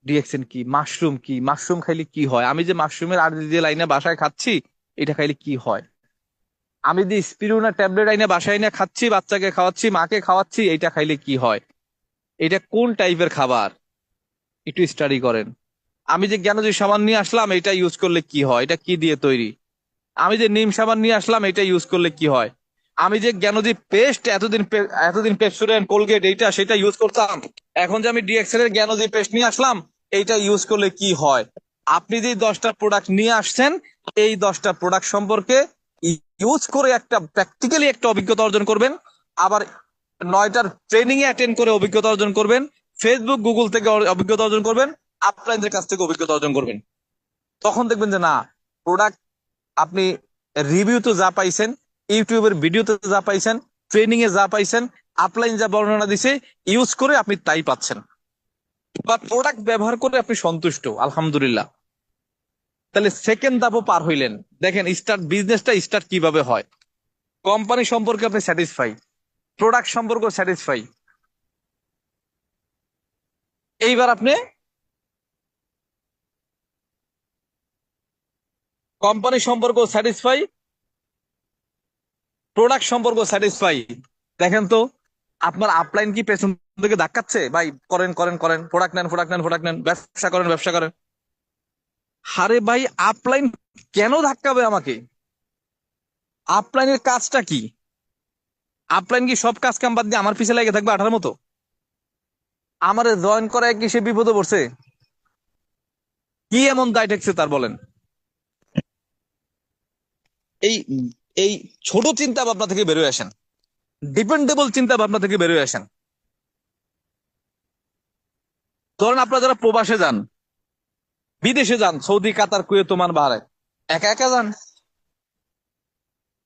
ডিএক্সএন কি, মাশরুম কি, মাশরুম খাইলে কি হয়, আমি যে মাশরুমের আর যে লাইনে বাসায় খাচ্ছি এটা খাইলে কি হয়, আমি যে স্পিরুনা ট্যাবলেট আইনে বাসায় এনে খাচ্ছি, বাচ্চাকে খাওয়াচ্ছি, মাকে খাওয়াচ্ছি, এইটা খাইলে কি হয়, এটা কোন টাইপের খাবার, একটু স্টাডি করেন। আমি যে জ্ঞানজি সাবান নিয়ে আসলাম এটা ইউজ করলে কি হয়, এটা কি দিয়ে তৈরি, আমি যে নিম সাবান নিয়ে আসলাম এটা ইউজ করলে কি হয়, আমি যে জ্ঞানজি পেস্ট এতদিন পেপসোডেন্ট কোলগেট এইটা সেটা ইউজ করতাম, এখন যে আমি ডিএক্সএল এর জ্ঞানজি পেস্ট নিয়ে আসলাম এইটা ইউজ করলে কি হয়। আপনি যে 10টা প্রোডাক্ট নিয়ে আসছেন, এই 10টা প্রোডাক্ট সম্পর্কে ইউজ করে একটা প্র্যাকটিক্যালি একটা অভিজ্ঞতা অর্জন করবেন, আবার 9টার ট্রেনিং এ অ্যাটেন্ড করে অভিজ্ঞতা অর্জন করবেন, ফেসবুক গুগল থেকে অভিজ্ঞতা অর্জন করবেন, আপনাদের কাছ থেকে অভিজ্ঞতা অর্জন করবেন। তখন দেখবেন যে না, প্রোডাক্ট আপনি রিভিউতে যা পাইছেন, ইউটিউবের ভিডিওতে যা পাইছেন, ট্রেনিং এ যা পাইছেন, আপলাইন যা বর্ণনা দিছে ইউজ করে আপনি তাই পাচ্ছেন, বা প্রোডাক্ট ব্যবহার করে আপনি সন্তুষ্ট, আলহামদুলিল্লাহ। তাহলে সেকেন্ড ধাপও পার হইলেন। দেখেন বিজনেসটা স্টার্ট কিভাবে হয়। কোম্পানি সম্পর্কে আপনি স্যাটিসফাই, প্রোডাক্ট সম্পর্কে স্যাটিসফাই, এইবার আপনি কোম্পানি সম্পর্কে স্যাটিসফাই, প্রোডাক্ট সম্পর্কে স্যাটিসফাই। দেখেন তো আপনার আপলাইন কি পেছন থেকে ধাক্কাচ্ছে, ভাই করেন করেন করেন, প্রোডাক্ট নেন প্রোডাক্ট নেন প্রোডাক্ট নেন, ব্যবসা করেন ব্যবসা করেন। আরে ভাই আপলাইন কেন ধাক্কাবে আমাকে, আপলাইনের কাজটা কি, আপলাইন কি সব কাজ কাম বাদ দিয়ে আমার পিছে লেগে থাকবে আঠার মতো, আমারে জয়েন করা কি সে বিপদে পড়ছে, কি এমন দায় ঠেকছে তার বলেন। এই এই ছোট চিন্তা ভাবনা থেকে বেরোয় আসেন, ডিপেন্ডেবল চিন্তা ভাবনা থেকে বেরোয় আসেন। ধরেন আপনারা যারা প্রবাসে যান, বিদেশে যান, সৌদি, কাতার, কুয়েত, ওমান, বাহরাইন, একা একা যান,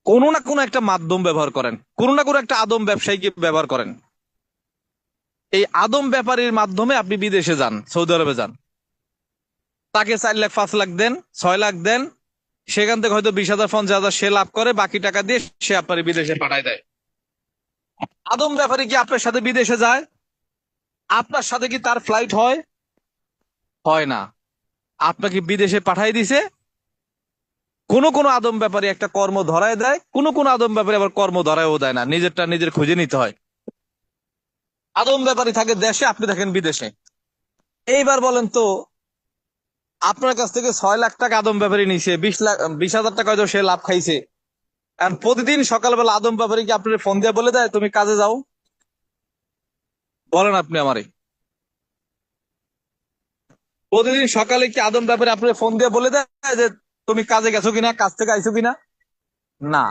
কোনো না কোনো একটা মাধ্যম ব্যবহার করেন, কোনো না কোনো একটা আদম ব্যবসায়ীকে ব্যবহার করেন। এই আদম ব্যাপারীর মাধ্যমে আপনি বিদেশে যান, সৌদি আরবে যান, তাকে 4 লাখ 5 লাখ দেন, 6 লাখ দেন, সেখান থেকে হয়তো 20,000 50,000 সে লাভ করে, বাকি টাকা দিয়ে সে আপনার বিদেশে পাঠায় দেয়। আদম ব্যাপারী কি আপনার সাথে বিদেশে যায়, আপনার সাথে কি তার ফ্লাইট হয়, হয় না, আপনাকে বিদেশে পাঠাই দিছে। কোন কোন আদম ব্যাপারী একটা কর্ম ধরায় দেয়, কোন কোন আদম ব্যাপারী আবার কর্ম ধরায়ও দেয় না, নিজেরটা নিজের খুঁজে নিতে হয়। আদম ব্যাপারী থাকে দেশে, আপনি থাকেন বিদেশে। এইবার বলেন তো, আপনার কাছ থেকে 6 লাখ টাকা আদম ব্যাপারী নিছে, 20 লাখ 20,000 টাকা হয়তো সে লাভ খাইছে। আর প্রতিদিন সকালবেলা আদম ব্যাপারী কি আপনার ফোন দিয়ে বলে দেয় তুমি কাজে যাও, বলেন আপনি আমারে, প্রতিদিন সকালে কি আদম ব্যাপারী আপনার ফোন দিয়ে বলে দেয় যে তুমি কাজে গেছো কিনা, কাজ থেকে আইছো কিনা? না।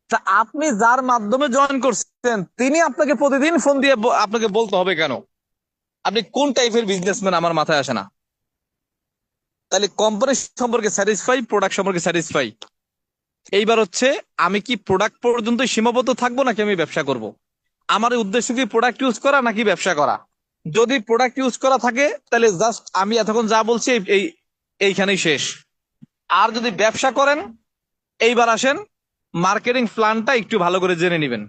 তা আপনি যার মাধ্যমে জয়েন করছেন তিনি আপনাকে প্রতিদিন ফোন দিয়ে আপনাকে বলতে হবে কেন? আপনি কোন টাইপের বিজনেসম্যান আমার মাথায় আসে না। তাহলে কোম্পানি সম্পর্কে স্যাটিসফাই, প্রোডাক্ট সম্পর্কে স্যাটিসফাই। এইবার হচ্ছে আমি কি প্রোডাক্ট পর্যন্ত সীমাবদ্ধ থাকবো নাকি আমি ব্যবসা করব? আমার উদ্দেশ্য কি প্রোডাক্ট ইউজ করা নাকি ব্যবসা করা? যদি প্রোডাক্ট ইউজ করা থাকে তাহলে জাস্ট আমি এতক্ষণ যা বলছি এইখানেই শেষ। আর যদি ব্যবসা করেন, এইবার আসেন মার্কেটিং প্ল্যানটা একটু ভালো করে জেনে নেবেন,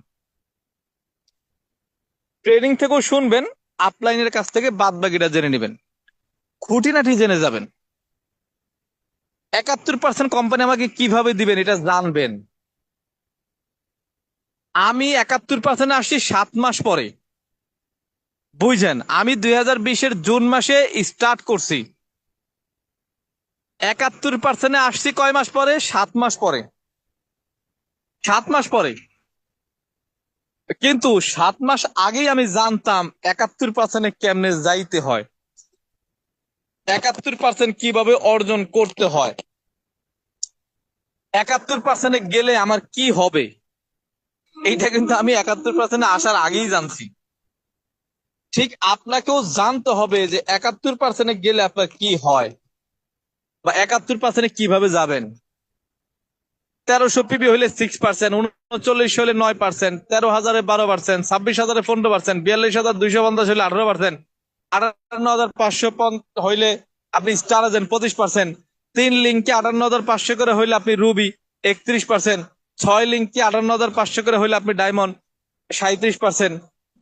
ট্রেনিং থেকেও শুনবেন, আপলাইনের কাছ থেকে বাদ বাকিটা জেনে নেবেন, খুঁটিনাটি জেনে যাবেন। 71% কোম্পানি আমাকে কিভাবে দিবেন এটা জানবেন। আমি 71% আসছি 7 মাস পরে, বুঝছেন? আমি 2020-এর জুন মাসে স্টার্ট করছি, 71% আসছি কয় মাস পরে? 7 মাস পরে, 7 মাস পরে। কিন্তু 7 মাস আগেই আমি জানতাম 71% কেমনে যাইতে হয়, 71% কিভাবে অর্জন করতে হয়, 71% গেলে আমার কি হবে, এইটা কিন্তু আমি 71% আসার আগেই জানছি। ঠিক আপনাকেও জানতে হবে যে 71% গেলে আপনার কি হয়, বা 71% কিভাবে যাবেন। 1300 পিবি হলে 6%, 39 হলে 9%, 13,000-এ 12%, 26,000-এ 15%, 42,250 হলে 18%, 58,500 হইলে আপনি স্টার আছেন 25%, 3 লিঙ্কে 58,500 করে হইলে আপনি রুবি 31%, 6 লিঙ্কে 58,500 করে হইলে আপনি ডায়মন্ড 37%।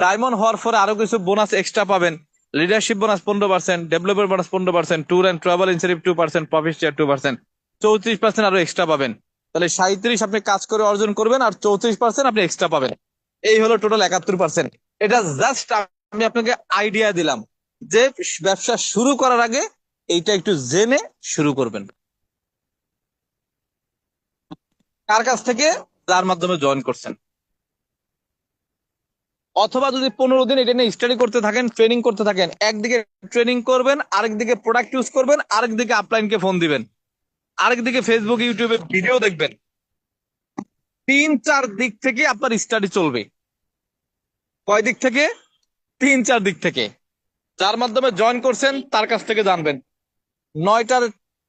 ডায়মন্ড হওয়ার পরে আরো কিছু বোনাস এক্সট্রা পাবেন, leadership bonus 15%, development bonus 15%, tour and travel incentive 2%, profit share 2%, 34% আরো এক্সট্রা পাবেন। তাহলে 37 আপনি কাজ করে অর্জন করবেন আর 34% আপনি এক্সট্রা পাবেন। এই হলো টোটাল 71%। এটা জাস্ট আমি আপনাকে আইডিয়া দিলাম যে ব্যবসা শুরু করার আগে এইটা একটু জেনে শুরু করবেন। কার কাছ থেকে? যার মাধ্যমে জয়েন করছেন। অথবা যদি 15 দিন এটা নিয়ে স্টাডি করতে থাকেন, ট্রেনিং করতে থাকেন, একদিকে ট্রেনিং করবেন, আরেকদিকে প্রোডাক্ট ইউজ করবেন, আরেকদিকে আপলাইনকে ফোন দিবেন, আরেকদিকে ফেসবুক ইউটিউবে ভিডিও দেখবেন, 3-4 দিক থেকে আপনার স্টাডি চলবে। কয় দিক থেকে? 3-4 দিক থেকে। যার মাধ্যমে জয়েন করছেন তার কাছ থেকে জানবেন, 9টার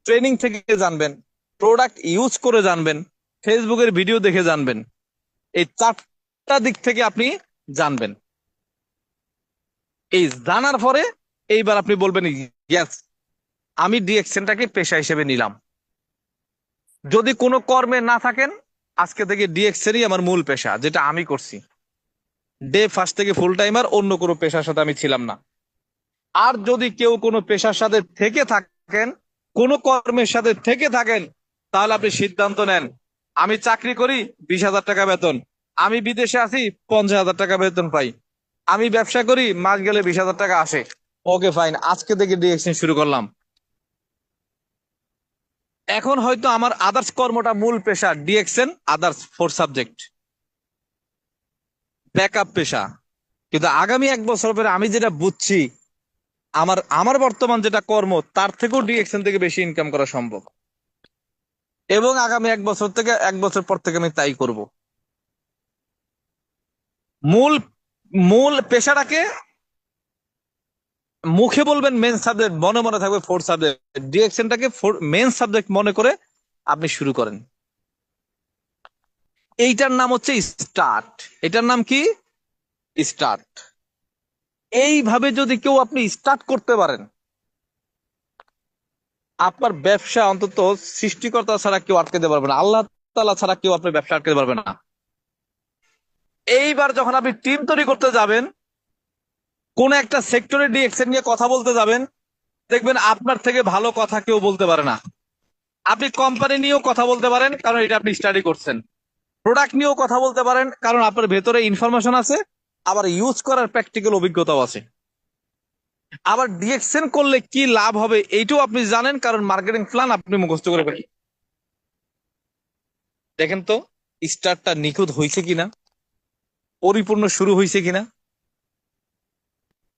ট্রেনিং থেকে জানবেন, প্রোডাক্ট ইউজ করে জানবেন, ফেসবুকের ভিডিও দেখে জানবেন। এই 4টা দিক থেকে আপনি জানবেন। এই জানার পরে এইবার আপনি বলবেন ইয়েস, আমি ডিএক্সএনটাকে পেশা হিসেবে নিলাম। যদি কোনো কর্মে না থাকেন, আজকে থেকে ডিএক্সএনই আমার মূল পেশা, যেটা আমি করছি। ডে ফার্স্ট থেকে ফুল টাইমার, অন্য কোনো পেশার সাথে আমি ছিলাম না। আর যদি কেউ কোনো পেশার সাথে থেকে থাকেন, কোনো কর্মের সাথে থেকে থাকেন, তাহলে আপনি সিদ্ধান্ত নেন, আমি চাকরি করি 20,000 টাকা বেতন, আমি বিদেশে আছি 50,000 টাকা বেতন পাই, আমি ব্যবসা করি মাস গেলে 20,000 টাকা আসে। ওকে ফাইন, আজকে থেকে ডিএক্সএন শুরু করলাম। এখন হয়তো আমার আদার্স কর্মটা মূল পেশা ডিএক্সএন, আদার্স 4 সাবজেক্ট ব্যাকআপ পেশা। কিন্তু আগামী 1 বছর পরে আমি যেটা বুঝছি, আমার আমার বর্তমান যেটা কর্ম, তার থেকেও ডিএক্সএন থেকে বেশি ইনকাম করা সম্ভব। এবং আগামী 1 বছর পর থেকে আমি তাই করব। মূল মূল পেশাটাকে মুখে বলবেন মেন সাবজেক্ট, মনে মনে থাকবে 4 সাবজেক্ট। ডিএক্সএনটাকে মেন সাবজেক্ট মনে করে আপনি শুরু করেন। এইটার নাম হচ্ছে স্টার্ট। এটার নাম কি? স্টার্ট। এইভাবে যদি কেউ আপনি স্টার্ট করতে পারেন, আপনার ব্যবসা অন্তত সৃষ্টিকর্তা ছাড়া কেউ আটকাতে পারবে না, আল্লাহ তাআলা ছাড়া কেউ আপনার ব্যবসা আটকাতে পারবে না। এইবার যখন আপনি টিম তৈরি করতে যাবেন, কোন একটা সেক্টরে ডিএক্সএন নিয়ে কথা বলতে যাবেন, দেখবেন আপনার থেকে ভালো কথা কেউ বলতে পারে না। আপনি কোম্পানি নিয়েও কথা বলতে পারেন, কারণ এটা আপনি স্টাডি করছেন। প্রোডাক্ট নিয়েও কথা বলতে পারেন, কারণ আপনার ভেতরে ইনফরমেশন আছে, আবার ইউজ করার প্র্যাকটিক্যাল অভিজ্ঞতাও আছে। আবার ডিএক্সএন করলে কি লাভ হবে এইটাও আপনি জানেন, কারণ মার্কেটিং প্ল্যান আপনি মুখস্থ করে ফেলেন। দেখেন তো স্টার্টটা নিখুঁত হয়েছে কিনা, পরিপূর্ণ শুরু হয়েছে কিনা।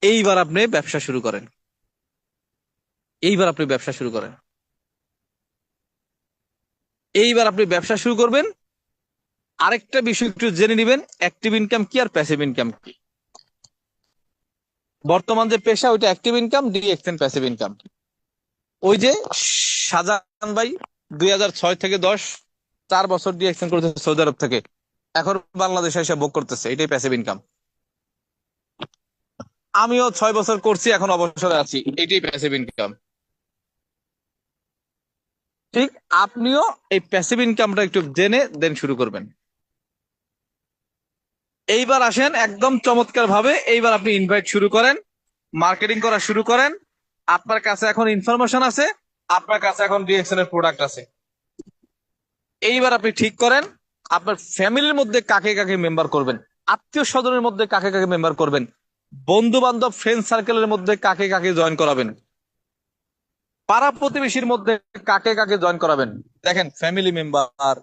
এইবার আপনি ব্যবসা শুরু করেন। এইবার আপনি ব্যবসা শুরু করেন। এইবার আপনি ব্যবসা শুরু করবেন। আরেকটা বিষয় একটু জেনে নেবেন, অ্যাক্টিভ ইনকাম কি আর প্যাসিভ ইনকাম কি। বর্তমান যে পেশা ওইটা active income, DXN passive income. ওই যে শাহজাহান ভাই 2006 থেকে 10, 4 বছর ডিএক্সএন করতেছে সৌদি আরব থেকে, এখন বাংলাদেশে এসে ভোগ করতেছে, এটাই প্যাসিভ ইনকাম। আমিও 6 বছর করছি, এখন অবসরে আছি, এটাই প্যাসিভ ইনকাম। ঠিক আপনিও এই প্যাসিভ ইনকামটা একটু জেনে দেন শুরু করবেন। এইবার আসেন একদম চমৎকার ভাবে, এইবার আপনি ইনভাইট শুরু করেন, মার্কেটিং করা শুরু করেন। আপনার কাছে এখন ইনফরমেশন আছে, আপনার কাছে এখন ডিএক্সএন এর প্রোডাক্ট আছে। এইবার আপনি ঠিক করেন আপনার ফ্যামিলির মধ্যে কাকে কাকে মেম্বার করবেন, আত্মীয় স্বজনের মধ্যে কাকে কাকে মেম্বার করবেন, বন্ধু বান্ধব ফ্রেন্ড সার্কেলের মধ্যে কাকে কাকে জয়েন করাবেন, পাড়া প্রতিবেশীর মধ্যে কাকে কাকে জয়েন করাবেন। দেখেন ফ্যামিলি মেম্বার,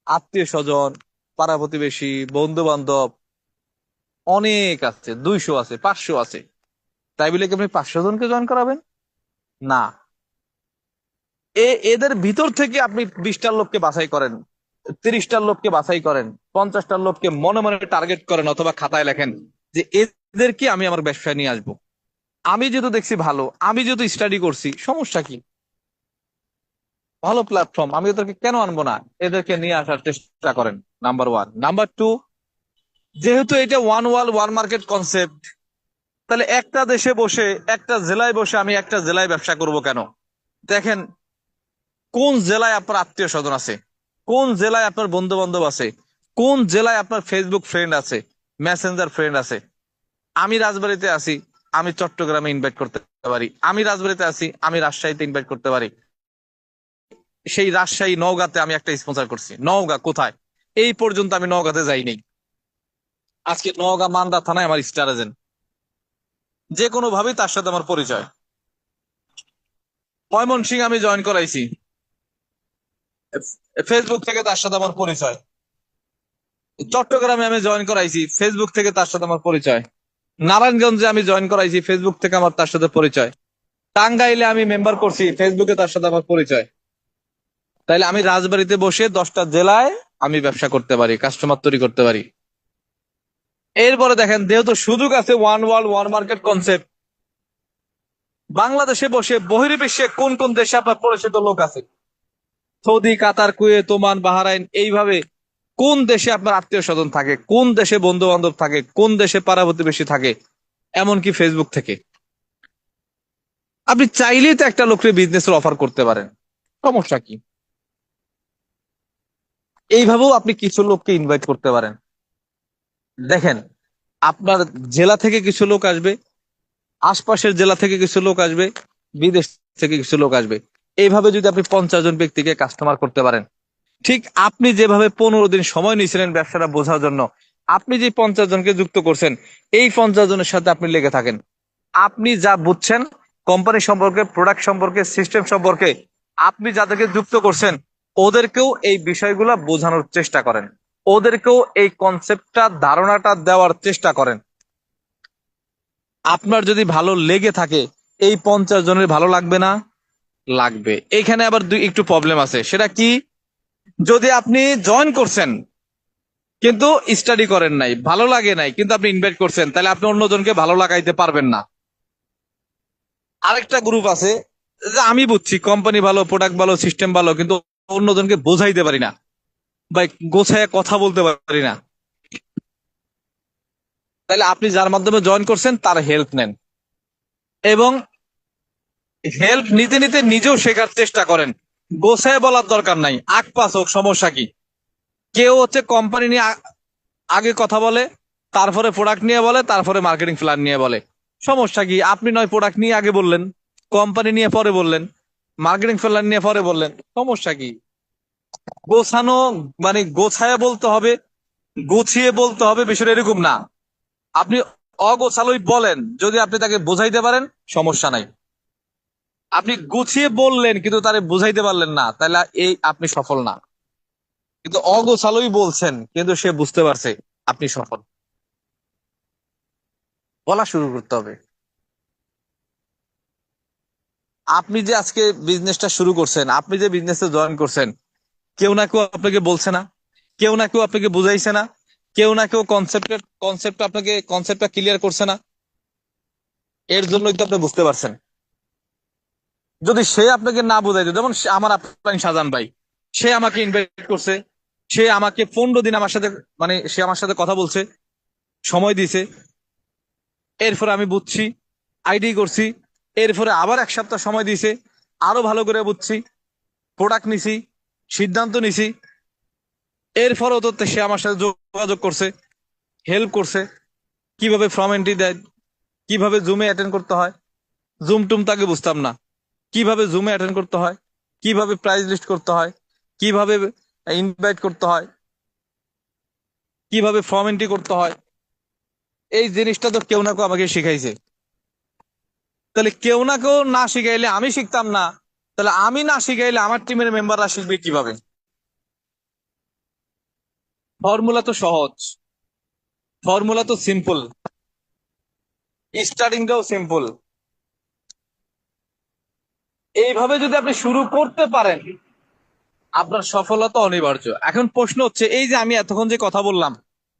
আত্মীয় স্বজন, পাড়া প্রতিবেশী, বন্ধু বান্ধব অনেক আছে, 200 আছে, 500 আছে। তাই বলে কি আপনি 500 জনকে জয়েন করাবেন? না। এদের ভিতর থেকে আপনি 20টার লোককে বাছাই করেন, 30টার লোককে বাছাই করেন, 50টার লোককে মনে মনে টার্গেট করেন অথবা খাতায় লেখেন যে এদেরকে আমি আমার ব্যবসায় নিয়ে আসবো। আমি যেহেতু দেখছি ভালো, আমি যেহেতু স্টাডি করছি, সমস্যা কি? ভালো প্ল্যাটফর্ম, আমি ওদেরকে কেন আনবো না? এদেরকে নিয়ে আসার চেষ্টা করেন, নাম্বার 1। নাম্বার 2, যেহেতু এটা one world one market concept, তাহলে একটা দেশে বসে, একটা জেলায় বসে আমি একটা জেলায় ব্যবসা করব কেন? দেখেন কোন জেলায় আপনার আত্মীয় স্বজন আছে, কোন জেলায় আপনার বন্ধু বান্ধব আছে, কোন জেলায় আপনার ফেসবুক ফ্রেন্ড আছে, মেসেঞ্জার ফ্রেন্ড আছে। আমি রাজবাড়িতে আছি, আমি চট্টগ্রামে ইনভাইট করতে পারি। আমি রাজবাড়িতে আছি, আমি রাজশাহীতে ইনভাইট করতে পারি। সেই রাজশাহী নওগাঁতে আমি একটা স্পন্সর করছি, নওগাঁ কোথায় এই পর্যন্ত আমি নওগাঁতে যাইনি। আজকে নওগাঁ মান্দা থানায় আমার স্টার এজেন্ট, যে কোনো ভাবেই তার সাথে আমার পরিচয়। ময়মনসিংহ আমি জয়েন করাইছি, ফেসবুক থেকে তার সাথে আমার পরিচয়। চট্টগ্রামে আমি জয়েন করাইছি, ফেসবুক থেকে তার সাথে আমার পরিচয়। নারায়ণগঞ্জে আমি জয়েন করাইছি, ফেসবুক থেকে আমার তার সাথে পরিচয়। টাঙ্গাইলে আমি মেম্বার করছি, ফেসবুকে তার সাথে আমার পরিচয়। তাইলে আমি রাজবাড়িতে বসে 10টা জেলায় আমি ব্যবসা করতে পারি, কাস্টমার তৈরি করতে পারি। এরপরে দেখেন, যেহেতু সুযোগ আছে, one world one market concept, বাংলাদেশে বসে বহির্বিশ্বে কোন কোন দেশে আপনার পরিচিত লোক আছে, সৌদি, কাতার, কুয়েত, ওমান, বাহরাইন, এইভাবে কোন দেশে আপনার আত্মীয় স্বজন থাকে, কোন দেশে বন্ধু বান্ধব থাকে, কোন দেশে পাড়া প্রতিবেশী থাকে, এমনকি ফেসবুক থেকে আপনি চাইলেই তো একটা লোককে বিজনেসের অফার করতে পারেন। সমস্যা কি? এইভাবেও আপনি কিছু লোককে ইনভাইট করতে পারেন। দেখেন, আপনার জেলা থেকে কিছু লোক আসবে, আশপাশের জেলা থেকে কিছু লোক আসবে, বিদেশ থেকে কিছু লোক আসবে। এইভাবে যদি আপনি 50 জন ব্যক্তিকে কাস্টমার করতে পারেন, ঠিক আপনি যেভাবে 15 দিন সময় নিয়েছিলেন ব্যবসাটা বোঝার জন্য, আপনি যে 50 জনকে যুক্ত করছেন, এই 50 জনের সাথে আপনি লেগে থাকেন। আপনি যা বুঝছেন কোম্পানি সম্পর্কে, প্রোডাক্ট সম্পর্কে, সিস্টেম সম্পর্কে, আপনি যাদেরকে যুক্ত করছেন ওদেরকেও এই বিষয়গুলো বোঝানোর চেষ্টা করেন, ওদেরকেও এই কনসেপ্টটা, ধারণাটা দেওয়ার চেষ্টা করেন। আপনার যদি ভালো লেগে থাকে, এই 50 জনের ভালো লাগবে না? লাগবে। এখানে আবার একটু প্রবলেম আছে, সেটা কি? যদি আপনি জয়েন করছেন কিন্তু স্টাডি করেন নাই, ভালো লাগে নাই, কিন্তু আপনি ইনভাইট করছেন, তাহলে আপনি অন্যজনকে ভালো লাগাইতে পারবেন না। আরেকটা গ্রুপ আছে, যে আমি বুঝছি কোম্পানি ভালো, প্রোডাক্ট ভালো, সিস্টেম ভালো, কিন্তু অন্যজনকে বোঝাইতে পারি না, বা গোছায় কথা বলতে পারি না। তাহলে আপনি যার মাধ্যমে জয়েন করছেন তার হেল্প নেন, এবং হেল্প নিতে নিতে নিজেও শেখার চেষ্টা করেন। গোছায় বলার দরকার নাই, আগ পাস হোক, সমস্যা কি? কেউ হচ্ছে কোম্পানি নিয়ে আগে কথা বলে, তারপরে প্রোডাক্ট নিয়ে বলে, তারপরে মার্কেটিং প্ল্যান নিয়ে বলে। সমস্যা কি? আপনি নয় প্রোডাক্ট নিয়ে আগে বললেন, কোম্পানি নিয়ে পরে বললেন, মার্কেটিং প্ল্যান নিয়ে পরে বললেন। সমস্যা কি? গোছানো মানে গোছায় বলতে হবে, গুছিয়ে বলতে হবে, বিষয়টা এরকম না। আপনি অগোছালোই বলেন, যদি আপনি তাকে বোঝাইতে পারেন সমস্যা নাই। আপনি গুছিয়ে বললেন কিন্তু তারে বুঝাইতে পারলেন না, তাহলে এই আপনি সফল না। কিন্তু অগোছালোই বলছেন কিন্তু সে বুঝতে পারছে, আপনি সফল। বলা শুরু করতে হবে। আপনি যে আজকে বিজনেসটা শুরু করছেন, আপনি যে বিজনেসে জয়েন করছেন, কেউ না কেউ আপনাকে বলছে না, কেউ না কেউ আপনাকে বুঝাইছে না, কেউ না কেউ কনসেপ্টটা ক্লিয়ার করছে না। এর জন্যই তো আপনি বুঝতে পারছেন। যদি সে আপনাকে না বুঝাইতো, যেমন আমার আপনার শাহজাহান ভাই, সে আমাকে ইনভাইট করছে, সে আমাকে 15 দিন আমার সাথে, মানে সে আমার সাথে কথা বলছে, সময় দিছে। এরপরে আমি বুঝছি, আইডি করছি। এরপরে আবার 1 সপ্তাহ সময় দিছে, আরো ভালো করে বুঝছি, প্রোডাক্ট নিছি, সিদ্ধান্ত নিছি। এরপরেও তো সে আমার সাথে যোগাযোগ করছে, হেল্প করছে, কিভাবে ফর্ম এন্ট্রি দেয়, কিভাবে জুমে অ্যাটেন্ড করতে হয়। জুম টুম তাকে বুঝতাম না, কিভাবে জুমে অ্যাটেন্ড করতে হয়, কিভাবে প্রাইস লিস্ট করতে হয়, কিভাবে ইনভাইট করতে হয়, কিভাবে ফর্ম এন্ট্রি করতে হয়। এই জিনিসটা তো কেউ না কেউ আমাকে শিখাইছে। তাহলে কেউ না কেউ না শিখাইলে আমি শিখতাম না, তাহলে আমি না শিখাইলে আমার টিমের মেম্বাররা শিখবে কিভাবে? ফর্মুলা তো সহজ, ফর্মুলা তো সিম্পল, স্টার্টিংটাও সিম্পল। এইভাবে যদি আপনি শুরু করতে পারেন, আপনার সফলতা অনিবার্য। এখন প্রশ্ন হচ্ছে, এই যে আমি এতক্ষণ যে কথা বললাম,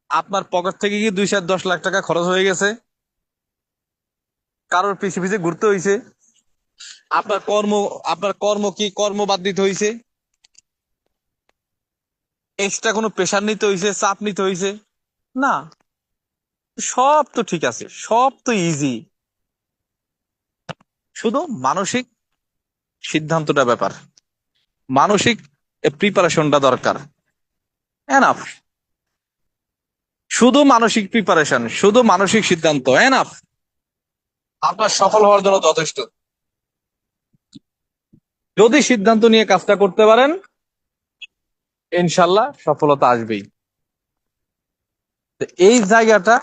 আপনার পকেট থেকে কি 2-10 লাখ টাকা খরচ হয়ে গেছে? কারোর পিছে পিছে ঘুরতে হয়েছে? আপনার কর্ম, আপনার কর্ম কি কর্ম বাদ দিতে হয়েছে? এক্সট্রা কোনো প্রেশার নিতে হয়েছে, চাপ নিতে হয়েছে? না। সব তো ঠিক আছে, সব তো ইজি, শুধু মানসিক সিদ্ধান্তটা ব্যাপার। মানসিক প্রিপারেশনটা দরকার। এনাফ। শুধু মানসিক প্রিপারেশন, শুধু মানসিক সিদ্ধান্ত এনাফ, আপনার সফল হওয়ার জন্য যথেষ্ট। যদি সিদ্ধান্ত নিয়ে কাজটা করতে পারেন, ইনশাল্লাহ সফলতা আসবেই। তো এই জায়গাটা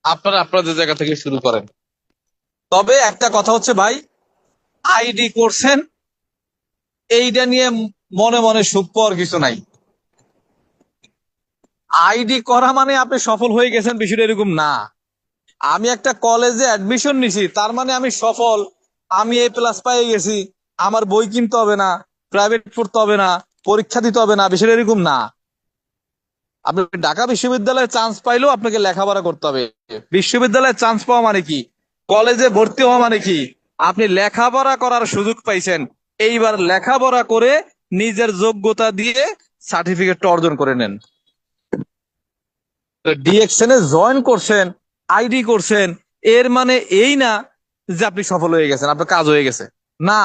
আপনারা আপনাদের জায়গা থেকে শুরু করেন। তবে একটা কথা হচ্ছে ভাই, আইডি করছেন এইটা নিয়ে মনে মনে সুখ পাওয়ার কিছু নাই। আইডি করা মানে আপনি সফল হয়ে গেছেন, বিষয়টা এরকম না। আমি একটা কলেজে অ্যাডমিশন নিছি তার মানে আমি সফল, আমি A+ পেয়ে গেছি, আমার বই কিনতে হবে না, প্রাইভেট পড়তে হবে না, পরীক্ষা দিতে হবে না, বিষয়টা এরকম না। আপনি ঢাকা বিশ্ববিদ্যালয়ে চান্স পাইলেও আপনাকে লেখাপড়া করতে হবে। বিশ্ববিদ্যালয়ে চান্স পাওয়া মানে কি, কলেজে ভর্তি হওয়া মানে কি, আপনি লেখাপড়া করার সুযোগ পাইছেন, এইবার লেখাপড়া করে নিজের যোগ্যতা দিয়ে সার্টিফিকেটটা অর্জন করে নেন। ডিএকশন এ জয়েন করছেন, আইডি করছেন, এর মানে এই না যে আপনি সফল হয়ে গেছেন, আপনার কাজ হয়ে গেছে। না,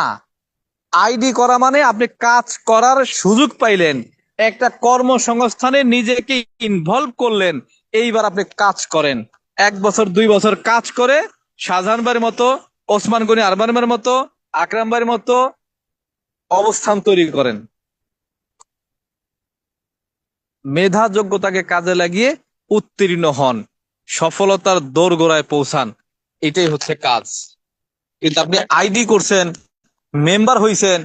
আইডি করা মানে আপনি কাজ করার সুযোগ পাইলেন, একটা কর্মসংস্থানে নিজেকে ইনভলভ করলেন, এইবার আপনি কাজ করেন। 1 বছর 2 বছর কাজ করে শাহজাহান ভাইয়ের মতো, ওসমান গনি আরমানের মতো, আকরাম ভাইয়ের মতো অবস্থান তৈরি করেন। মেধা যোগ্যতাকে কাজে লাগিয়ে উত্তীর্ণ হন, সফলতার দোরগোড়ায় পৌঁছান, এটাই হচ্ছে কাজ। কিন্তু আপনি আইডি করছেন, মেম্বার হইছেন,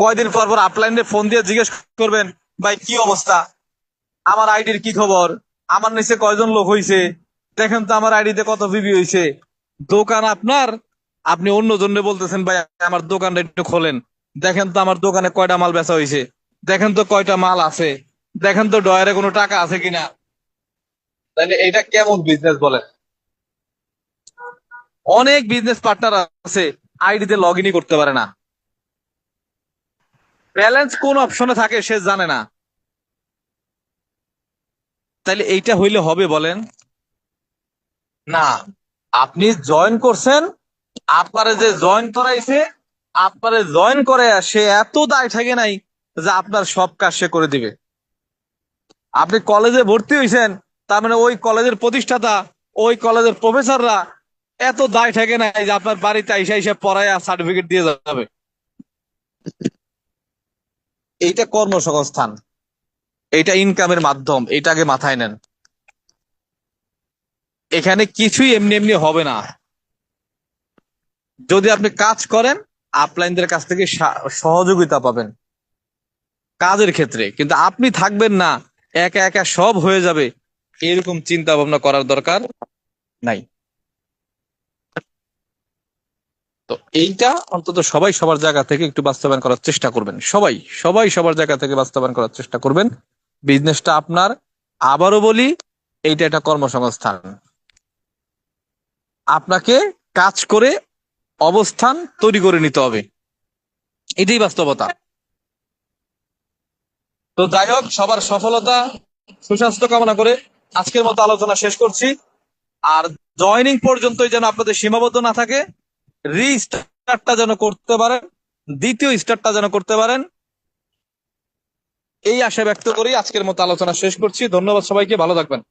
কয়দিন পর পর আপলাইনে ফোন দিয়ে জিজ্ঞেস করবেন, ভাই কি অবস্থা, আমার আইডির কি খবর, আমার নিচে কয়জন লোক হইছে, দেখেন তো আমার আইডিতে কত ভিবি হইছে। দোকান আপনার, আপনি অন্য জনরে বলতেছেন ভাই আমার দোকানটা একটু খোলেন, দেখেন তো আমার দোকানে কয়টা মাল বেচা হইছে, দেখেন তো কয়টা মাল আছে, দেখেন তো ডয়ারে কোনো টাকা আছে কিনা। তাহলে এটা কেমন বিজনেস বলেন? অনেক বিজনেস পার্টনার আছে আইডিতে লগ ইনই করতে পারে না, ব্যালেন্স কোন অপশনে থাকে সে জানে না। তাইলে এইটা হইলে হবে বলেন? না, আপনি জয়েন করছেন, আপনারে যে জয়েন করাইছে, আপনারে জয়েন করে সে এত দায় থাকে নাই যে আপনার সব কাজ সে করে দিবে। আপনি কলেজে ভর্তি হয়েছেন, তার মানে ওই কলেজের প্রতিষ্ঠাতা, ওই কলেজের প্রফেসররা এত দায় থাকে নাই যে আপনার বাড়িতে আইসা আইসা পড়ায় সার্টিফিকেট দিয়ে যাবে। এইটা কর্মসংস্থান, এইটা ইনকামের মাধ্যম, এটাকে মাথায় নেন। এখানে কিছুই এমনি এমনি হবে না। যদি আপনি কাজ করেন, আপলাইনদের কাছ থেকে সহযোগিতা পাবেন কাজের ক্ষেত্রে, কিন্তু আপনি থাকবেন না, একা একা সব হয়ে যাবে, এরকম চিন্তা ভাবনা করার দরকার নাই। তো এইটা অন্তত সবাই সবার জায়গা থেকে একটু বাস্তবায়ন করার চেষ্টা করবেন। সবাই সবাই সবার জায়গা থেকে বাস্তবায়ন করার চেষ্টা করবেন। বিজনেসটা আপনার, আবারও বলি, এইটা একটা কর্মসংস্থান। আপনাকে কাজ করে অবস্থান তৈরি করে নিতে হবে, এটাই বাস্তবতা। তো যাই হোক, সবার সফলতা সুস্বাস্থ্য কামনা করে আজকের মতো আলোচনা শেষ করছি। আর জয়নিং পর্যন্তই যেন আপনাদের সীমাবদ্ধ না থাকে, রিস্টার্টটা যেন করতে পারেন, দ্বিতীয় স্টার্টটা যেন করতে পারেন, এই আশা ব্যক্ত করি আজকের মতো আলোচনা শেষ করছি। ধন্যবাদ সবাইকে, ভালো থাকবেন।